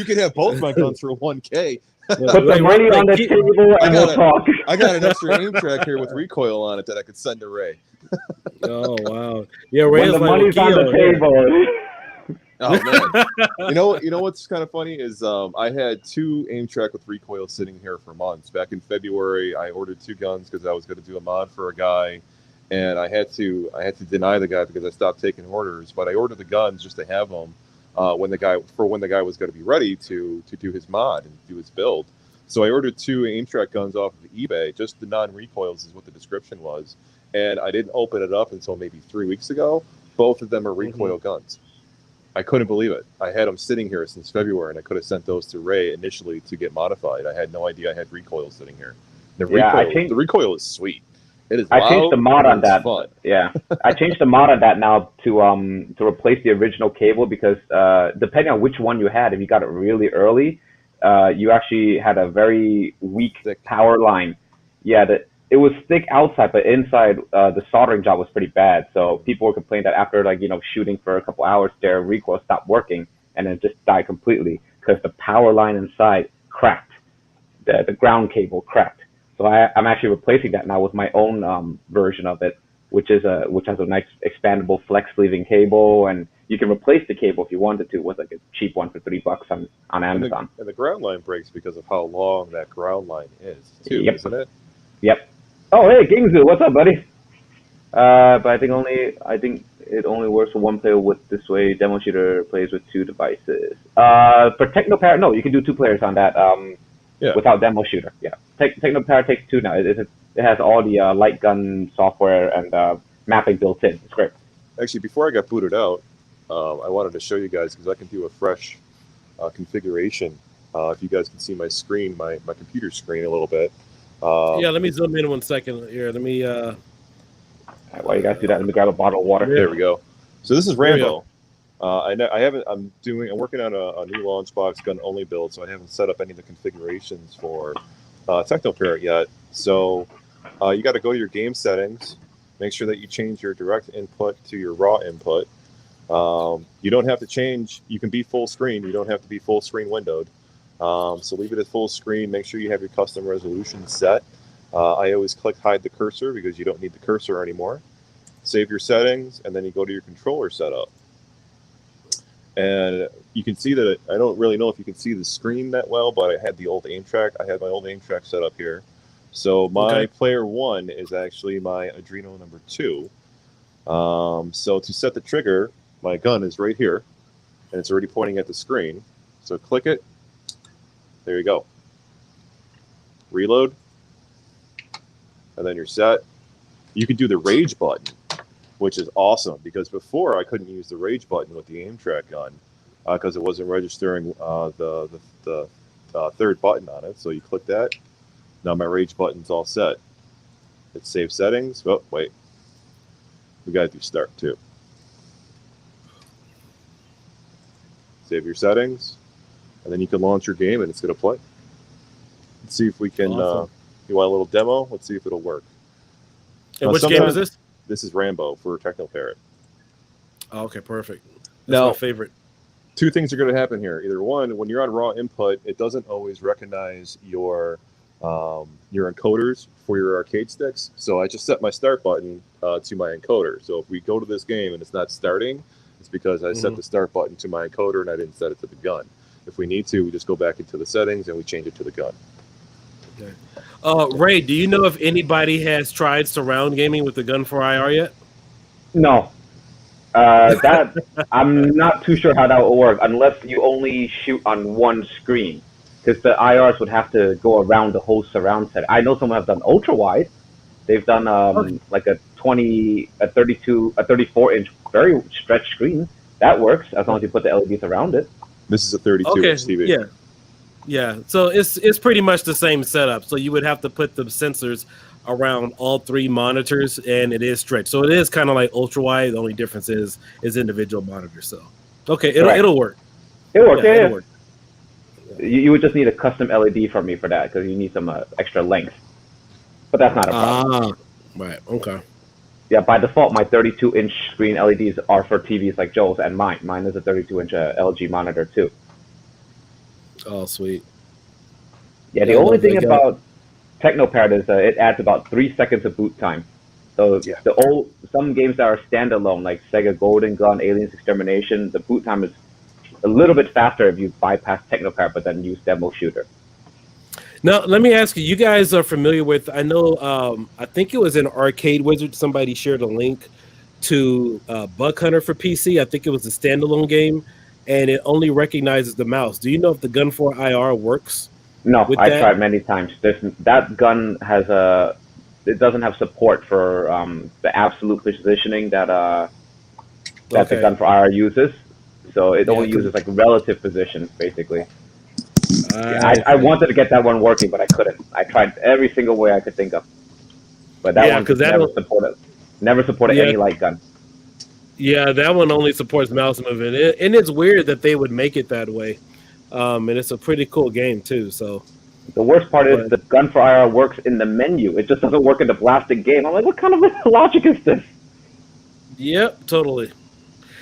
can have both my guns for 1K. Put the money on the table and we'll talk. I got an extra aim track here with recoil on it that I could send to Ray. Oh wow! Yeah, Ray's when the money's on the table. Oh man! You know what's kind of funny is I had 2 aim track with recoil sitting here for months. Back in February, I ordered 2 guns because I was going to do a mod for a guy, and I had to deny the guy because I stopped taking orders. But I ordered the guns just to have them when the guy was going to be ready to do his mod and do his build. So I ordered 2 aim track guns off of eBay. Just the non-recoils is what the description was, and I didn't open it up until maybe 3 weeks ago. Both of them are recoil guns. I couldn't believe it. I had them sitting here since February, and I could have sent those to Ray initially to get modified. I had no idea I had recoil sittle here. The recoil is sweet. It is. I changed the mod on that. Fun. Yeah, I changed the mod on that now to replace the original cable, because depending on which one you had, if you got it really early, you actually had a very weak power line. Yeah, it was thick outside, but inside the soldering job was pretty bad. So people were complaining that after shooting for a couple hours, their recoil stopped working and then just died completely because the power line inside cracked, the ground cable cracked. So I'm actually replacing that now with my own version of it, which has a nice expandable flex sleeving cable, and you can replace the cable if you wanted to with like a cheap one for $3 on Amazon. And the ground line breaks because of how long that ground line is, too, isn't it? Yep. Oh, hey, Gingzu, what's up, buddy? But I think it only works for one player with this way. Demo shooter plays with 2 devices. For Technopara, no, you can do 2 players on that. Without demo shooter. Yeah, Technopara takes 2 now. It has all the Lightgun software and mapping built in. It's great. Actually, before I got booted out, I wanted to show you guys because I can do a fresh configuration. If you guys can see my screen, my computer screen a little bit. Yeah, let me zoom in 1 second here. Let me. While you guys do that, let me grab a bottle of water. There we go. So this is Rambo. I'm working on a new launch box gun only build, so I haven't set up any of the configurations for Technopara yet. So you got to go to your game settings, make sure that you change your direct input to your raw input. You don't have to change. You can be full screen. You don't have to be full screen windowed. So leave it at full screen. Make sure you have your custom resolution set. I always click hide the cursor because you don't need the cursor anymore. Save your settings, and then you go to your controller setup. And you can see that I don't really know if you can see the screen that well, but I had the old aim track. I had my old aim track set up here. So my player 1 is actually my Adreno number 2. So to set the trigger, my gun is right here, and it's already pointing at the screen. So click it. There you go. Reload. And then you're set. You can do the rage button, which is awesome because before I couldn't use the rage button with the aim track gun because it wasn't registering the third button on it. So you click that. Now my rage button's all set. Hit save settings. Oh, wait. We got to do start too. Save your settings, and then you can launch your game, and it's going to play. Let's see if we can. Awesome. You want a little demo? Let's see if it'll work. And which game is this? This is Rambo for TechnoParrot. Oh, okay, perfect. That's Now, my favorite. Two things are going to happen here. Either one, when you're on raw input, it doesn't always recognize your encoders for your arcade sticks. So I just set my start button to my encoder. So if we go to this game and it's not starting, it's because I set the start button to my encoder and I didn't set it to the gun. If we need to, we just go back into the settings and we change it to the gun. Okay. Ray, do you know if anybody has tried surround gaming with the Gun4Ir yet? No. That I'm not too sure how that will work unless you only shoot on one screen, because the IRs would have to go around the whole surround set. I know some have done ultra wide. They've done like a 34-inch very stretched screen. That works as long as you put the LEDs around it. This is a 32-inch TV. Yeah. Yeah, so it's pretty much the same setup. So you would have to put the sensors around all three monitors, and it is stretched. So it is kind of like ultra wide. The only difference is individual monitors. So okay, it'll work. It'll work. Yeah, it'll work. You would just need a custom LED from me for that because you need some extra length. But that's not a problem. Right. Okay. Yeah, by default, my 32-inch screen LEDs are for TVs like Joel's and mine. Mine is a 32-inch LG monitor too. Oh, sweet. Yeah, the only thing about TechnoParrot is it adds about 3 seconds of boot time. So some games that are standalone, like Sega Golden Gun, Aliens Extermination, the boot time is a little bit faster if you bypass TechnoParrot but then use Demo Shooter. Now, let me ask you, you guys are familiar with, I know, I think it was in Arcade Wizard, somebody shared a link to Bug Hunter for PC. I think it was a standalone game, and it only recognizes the mouse. Do you know if the Gun4Ir works? No, I tried many times. That gun has it doesn't have support for the absolute positioning that the Gun4Ir uses. So it only uses like relative positions, basically. I wanted to get that one working, but I couldn't. I tried every single way I could think of. But that one never supported any light gun. Yeah, that one only supports mouse movement. And it's weird that they would make it that way. And it's a pretty cool game, too. So the worst part is the Gun4Ir works in the menu. It just doesn't work in the blasted game. I'm like, what kind of logic is this? Yep, totally.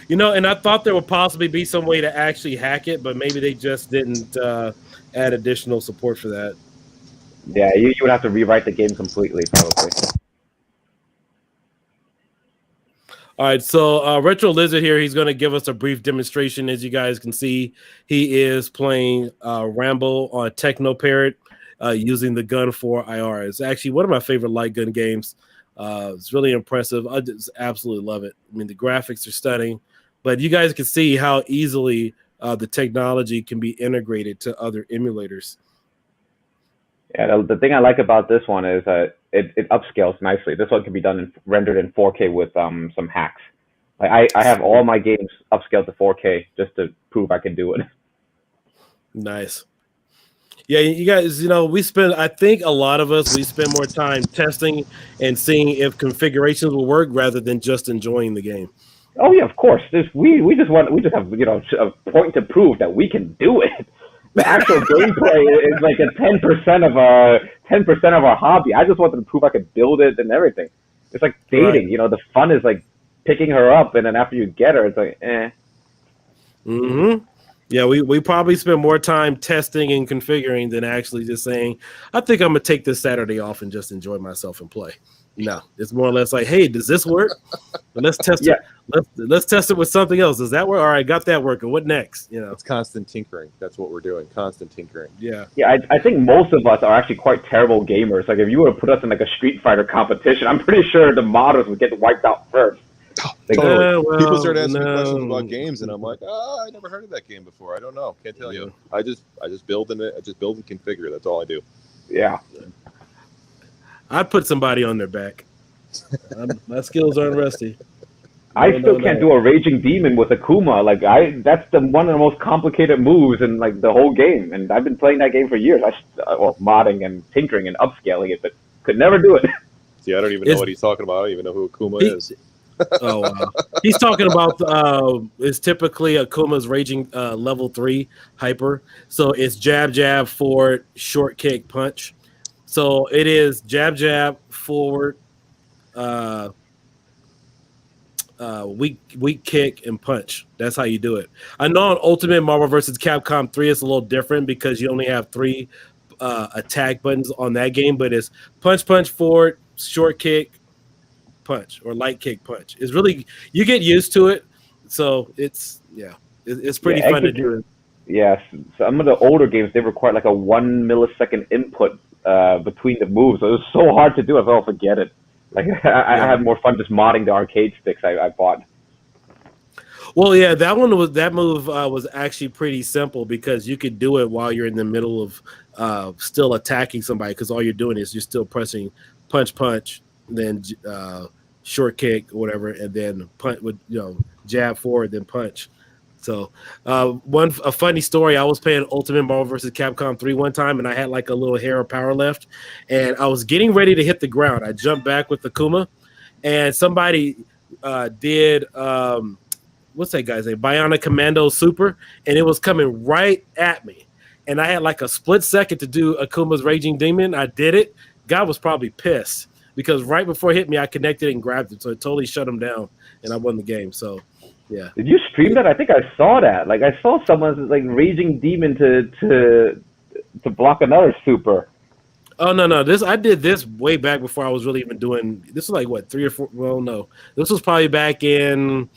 You know, and I thought there would possibly be some way to actually hack it, but maybe they just didn't add additional support for that. Yeah, you would have to rewrite the game completely, probably. All right, so Retrolizard here, he's going to give us a brief demonstration. As you guys can see, he is playing Rambo on TechnoParrot using the Gun4Ir. It's actually one of my favorite light gun games. It's really impressive. I just absolutely love it. I mean, the graphics are stunning, but you guys can see how easily the technology can be integrated to other emulators. Yeah, the thing I like about this one is it upscales nicely. This one can be rendered in 4K with some hacks. Like I have all my games upscaled to 4K just to prove I can do it. Nice. Yeah, you guys, you know, I think a lot of us, we spend more time testing and seeing if configurations will work rather than just enjoying the game. Oh yeah, of course. We just have, you know, a point to prove that we can do it. The actual gameplay is like a 10% of our hobby. I just wanted to prove I could build it and everything. It's like dating, right. You know, the fun is like picking her up, and then after you get her, it's like, eh. Mm-hmm. Yeah, we probably spend more time testing and configuring than actually just saying, I think I'm going to take this Saturday off and just enjoy myself and play. No, it's more or less like, hey, does this work? Let's test it. Let's test it with something else. Does that work? All right, got that working. What next? You know, it's constant tinkering. That's what we're doing. Constant tinkering. Yeah. Yeah, I think most of us are actually quite terrible gamers. Like if you were to put us in like a Street Fighter competition, I'm pretty sure the models would get wiped out first. Totally. People start asking me questions about games, and I'm like, oh, I never heard of that game before. I don't know. Can't tell you. I just build and configure. That's all I do. Yeah. I'd put somebody on their back. My skills aren't rusty. I still can't do a Raging Demon with Akuma. Like that's one of the most complicated moves in like the whole game, and I've been playing that game for years. Modding and tinkering and upscaling it, but could never do it. See, I don't even know what he's talking about. I don't even know who Akuma is. Oh, wow. He's talking about it's typically Akuma's Raging level 3 hyper. So it's jab, jab, forward, short kick, punch. So it is jab, jab, forward, weak kick, and punch. That's how you do it. I know on Ultimate Marvel vs. Capcom 3 it's a little different because you only have 3 attack buttons on that game, but it's punch, punch, forward, short kick, punch, or light kick, punch. It's really, you get used to it, so it's pretty fun to do. Yes, some of the older games, they require like a 1 millisecond input between the moves, so it was so hard to do. I thought, forget it. Like I had more fun just modding the arcade sticks I bought. Well, yeah, that move was actually pretty simple because you could do it while you're in the middle of still attacking somebody, because all you're doing is you're still pressing punch, punch, then short kick or whatever, and then punch with jab forward, then punch. So a funny story, I was playing Ultimate Marvel vs. Capcom 3 one time, and I had like a little hair of power left, and I was getting ready to hit the ground. I jumped back with the Kuma, and somebody did what's that guy's name? Bionic Commando Super, and it was coming right at me. And I had like a split second to do Akuma's Raging Demon. I did it. God was probably pissed because right before it hit me, I connected and grabbed it. So it totally shut him down, and I won the game. So, yeah. Did you stream that? I think I saw that. Like, I saw someone's like Raging Demon to block another super. Oh, no. I did this way back before I was really even doing. This was like, what, 3 or 4? Well, no. This was probably back in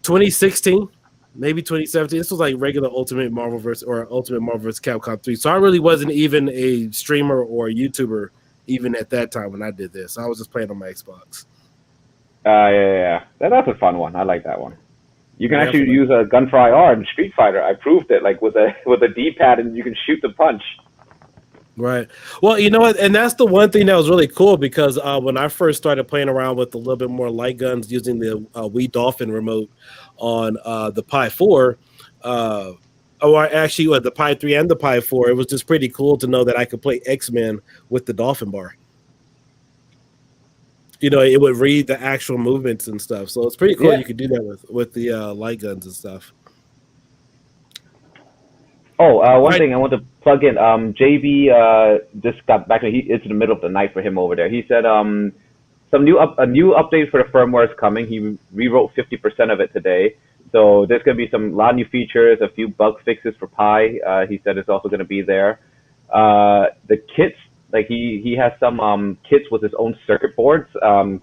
2016, maybe 2017. This was like regular Ultimate Marvel vs. Capcom 3. So I really wasn't even a streamer or a YouTuber even at that time when I did this. I was just playing on my Xbox. Yeah. That's a fun one. I like that one. You can actually use a Gun4Ir in Street Fighter. I proved it, like with a D-pad, and you can shoot the punch. Right. Well, you know what? And that's the one thing that was really cool because when I first started playing around with a little bit more light guns using the Wii Dolphin remote on the Pi 4, or actually with the Pi 3 and the Pi 4, it was just pretty cool to know that I could play X-Men with the Dolphin bar. It would read the actual movements and stuff. So it's pretty cool. Yeah. You could do that with the light guns and stuff. Oh, one thing I want to plug in. JB just got back to me. It's in the middle of the night for him over there. He said a new update for the firmware is coming. He rewrote 50% of it today. So there's going to be a lot of new features, a few bug fixes for Pi. He said it's also going to be there. The kits, like he has some kits with his own circuit boards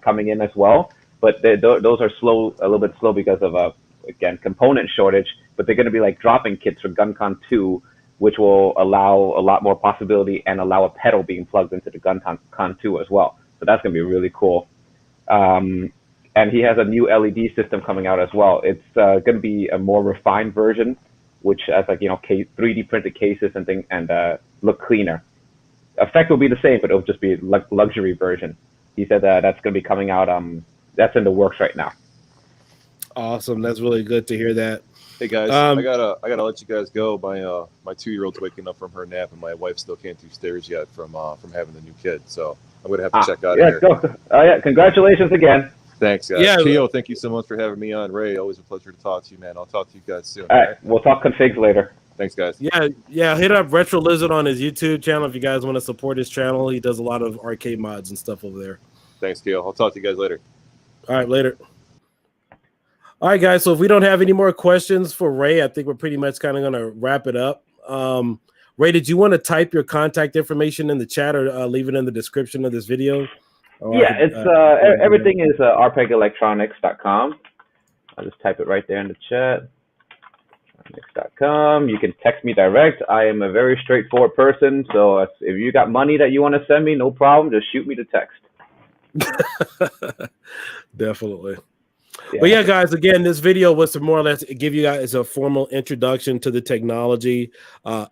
coming in as well. But those are a little bit slow because of again, component shortage, but they're going to be like dropping kits for GunCon 2, which will allow a lot more possibility and allow a pedal being plugged into the GunCon 2 as well. So that's going to be really cool. And he has a new LED system coming out as well. It's going to be a more refined version, which has like 3D printed cases and things, and look cleaner. Effect will be the same, but it'll just be luxury version. He said that's going to be coming out. That's in the works right now. Awesome. That's really good to hear that. Hey guys, I gotta let you guys go. My 2-year-old's waking up from her nap, and my wife still can't do stairs yet from having the new kid. So I'm gonna have to check out of here. Go. Congratulations again. Thanks, guys. Yeah, Keo, thank you so much for having me on. Ray, always a pleasure to talk to you, man. I'll talk to you guys soon. All right, we'll talk configs later. Thanks, guys. Yeah. Hit up Retrolizard on his YouTube channel if you guys want to support his channel. He does a lot of arcade mods and stuff over there. Thanks, Keo. I'll talk to you guys later. All right, later. All right, guys. So if we don't have any more questions for Ray, I think we're pretty much kind of going to wrap it up. Ray, did you want to type your contact information in the chat or leave it in the description of this video? Everything is rpegelectronics.com. I'll just type it right there in the chat. Electronics.com. You can text me direct. I am a very straightforward person, so if you got money that you want to send me, no problem. Just shoot me the text. Definitely. But yeah, guys, again, this video was to more or less give you guys a formal introduction to the technology.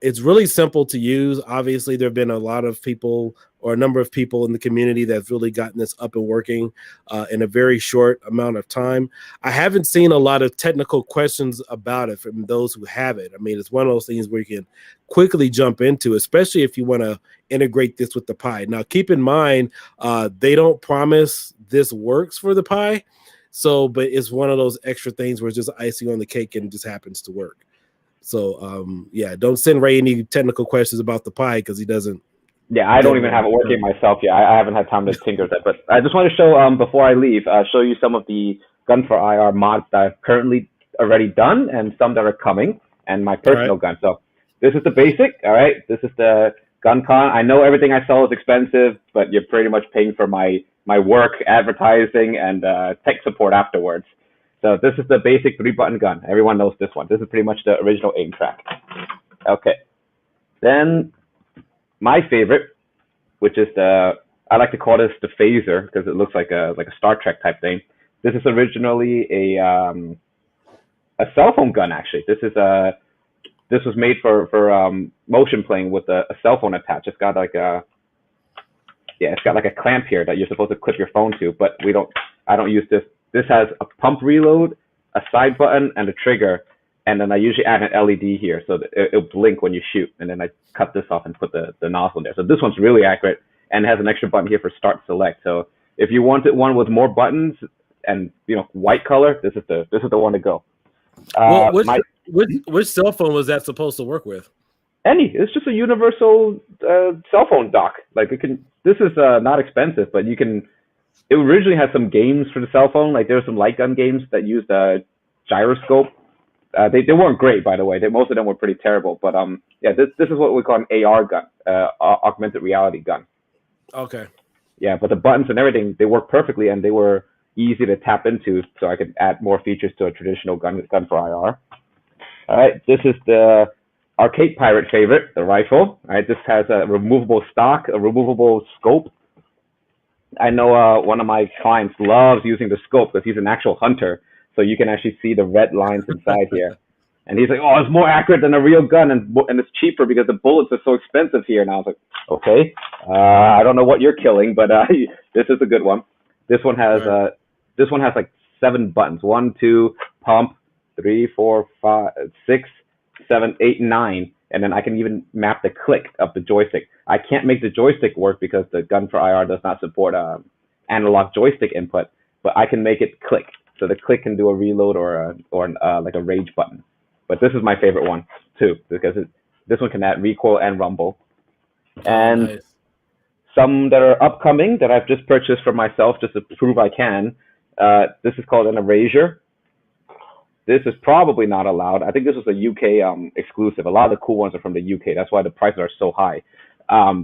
It's really simple to use. Obviously, there have been a lot of people or a number of people in the community that's really gotten this up and working in a very short amount of time. I haven't seen a lot of technical questions about it from those who have it. I mean, it's one of those things where you can quickly jump into, especially if you want to integrate this with the Pi. Now, keep in mind, they don't promise this works for the Pi. So, but it's one of those extra things where it's just icing on the cake and it just happens to work. So, yeah, don't send Ray any technical questions about the Pi because he doesn't. Yeah, I don't even have it working myself yet. I haven't had time to tinker with it. But I just want to show, before I leave, show you some of the Gun4Ir mods that I've currently already done and some that are coming, and my personal gun. So this is the basic, all right? This is the GunCon. I know everything I sell is expensive, but you're pretty much paying for my work, advertising, and tech support afterwards. So this is the basic 3-button gun. Everyone knows this one. This is pretty much the original aim track. Okay. Then my favorite, which is I like to call this the phaser because it looks like a Star Trek type thing. This is originally a cell phone gun, actually. This was made for motion playing with a cell phone attached. It's got like a clamp here that you're supposed to clip your phone to, but I don't use this. This has a pump reload, a side button, and a trigger. And then I usually add an LED here so that it'll blink when you shoot. And then I cut this off and put the nozzle in there. So this one's really accurate and has an extra button here for start select. So if you wanted one with more buttons and white color, this is the one to go. Which cell phone was that supposed to work with? It's just a universal cell phone dock. Like this is not expensive, but it originally had some games for the cell phone. Like there were some Lightgun games that used a gyroscope. They weren't great, by the way. Most of them were pretty terrible. But yeah, this is what we call an AR gun, augmented reality gun. Okay. Yeah, but the buttons and everything, they work perfectly, and they were easy to tap into, so I could add more features to a traditional Gun4Ir. All right, this is the arcade pirate favorite, the rifle. All right, this has a removable stock, a removable scope. I know one of my clients loves using the scope because he's an actual hunter. So you can actually see the red lines inside here. And he's like, oh, it's more accurate than a real gun, and it's cheaper because the bullets are so expensive here. And I was like, okay, I don't know what you're killing, but this is a good one. This one has like 7 buttons. 1, 2, pump, 3, 4, 5, 6, 7, 8, 9. And then I can even map the click of the joystick. I can't make the joystick work because the Gun4Ir does not support analog joystick input, but I can make it click. So the click can do a reload or like a rage button. But this is my favorite one too, because this one can add recoil and rumble. And some that are upcoming that I've just purchased for myself just to prove I can. This is called an erasure. This is probably not allowed. I think this was a UK exclusive. A lot of the cool ones are from the UK. That's why the prices are so high.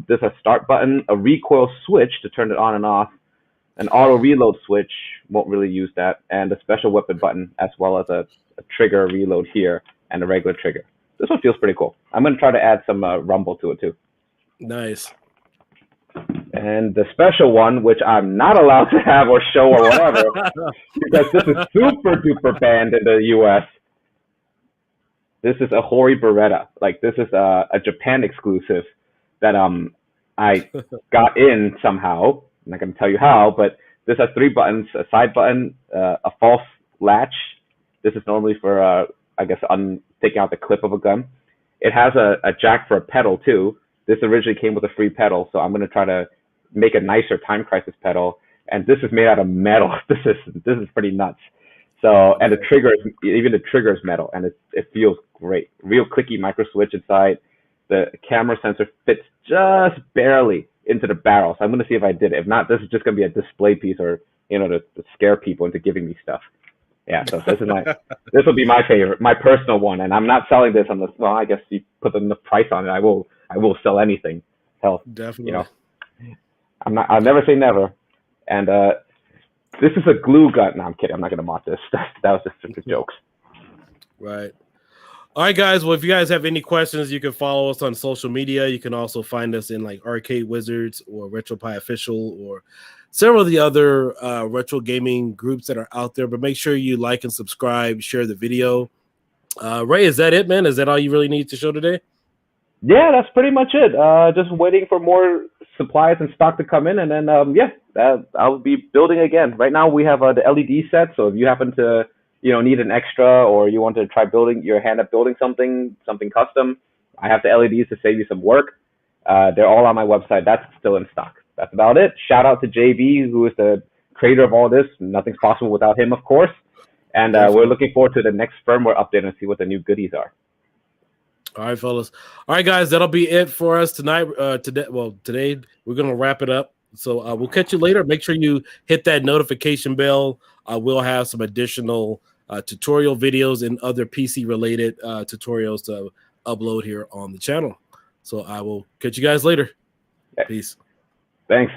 There's a start button, a recoil switch to turn it on and off, an auto reload switch, won't really use that, and a special weapon button, as well as a trigger reload here and a regular trigger. This one feels pretty cool. I'm going to try to add some rumble to it too. Nice. And the special one, which I'm not allowed to have or show or whatever, because this is super duper banned in the US. This is a Hori Beretta. Like this is a Japan exclusive that I got in somehow. I'm not going to tell you how, but this has 3 buttons: a side button, a false latch. This is normally for, I guess, taking out the clip of a gun. It has a jack for a pedal too. This originally came with a free pedal, so I'm going to try to make a nicer Time Crisis pedal. And this is made out of metal. This is pretty nuts. So, and the trigger, even the trigger is metal, and it feels great. Real clicky micro switch inside. The camera sensor fits just barely into the barrel. So I'm going to see if I did it. If not, this is just going to be a display piece, or to scare people into giving me stuff. Yeah, so this will be my favorite, my personal one, and I'm not selling this unless, well, I guess you put the price on it. I will sell anything. Hell, definitely. I'll never say never. And this is a glue gun. No, I'm kidding. I'm not going to mock this. That was just stupid jokes. Right. All right, guys. Well, if you guys have any questions, you can follow us on social media. You can also find us in like Arcade Wizards or RetroPie Official or several of the other retro gaming groups that are out there. But make sure you like and subscribe, share the video. Ray, is that it, man? Is that all you really need to show today? Yeah, that's pretty much it. Just waiting for more supplies and stock to come in, and then I'll be building again. Right now we have the LED set, so if you happen to need an extra, or you want to try building your hand up building something custom, I have the LEDs to save you some work. They're all on my website. That's still in stock. That's about it. Shout out to JB, who is the creator of all this. Nothing's possible without him, of course. And we're looking forward to the next firmware update and see what the new goodies are. All right, fellas. All right, guys, that'll be it for us tonight. Today we're gonna wrap it up. So we'll catch you later. Make sure you hit that notification bell. We'll have some additional tutorial videos and other PC related tutorials to upload here on the channel. So I will catch you guys later. Okay. Peace. Thanks.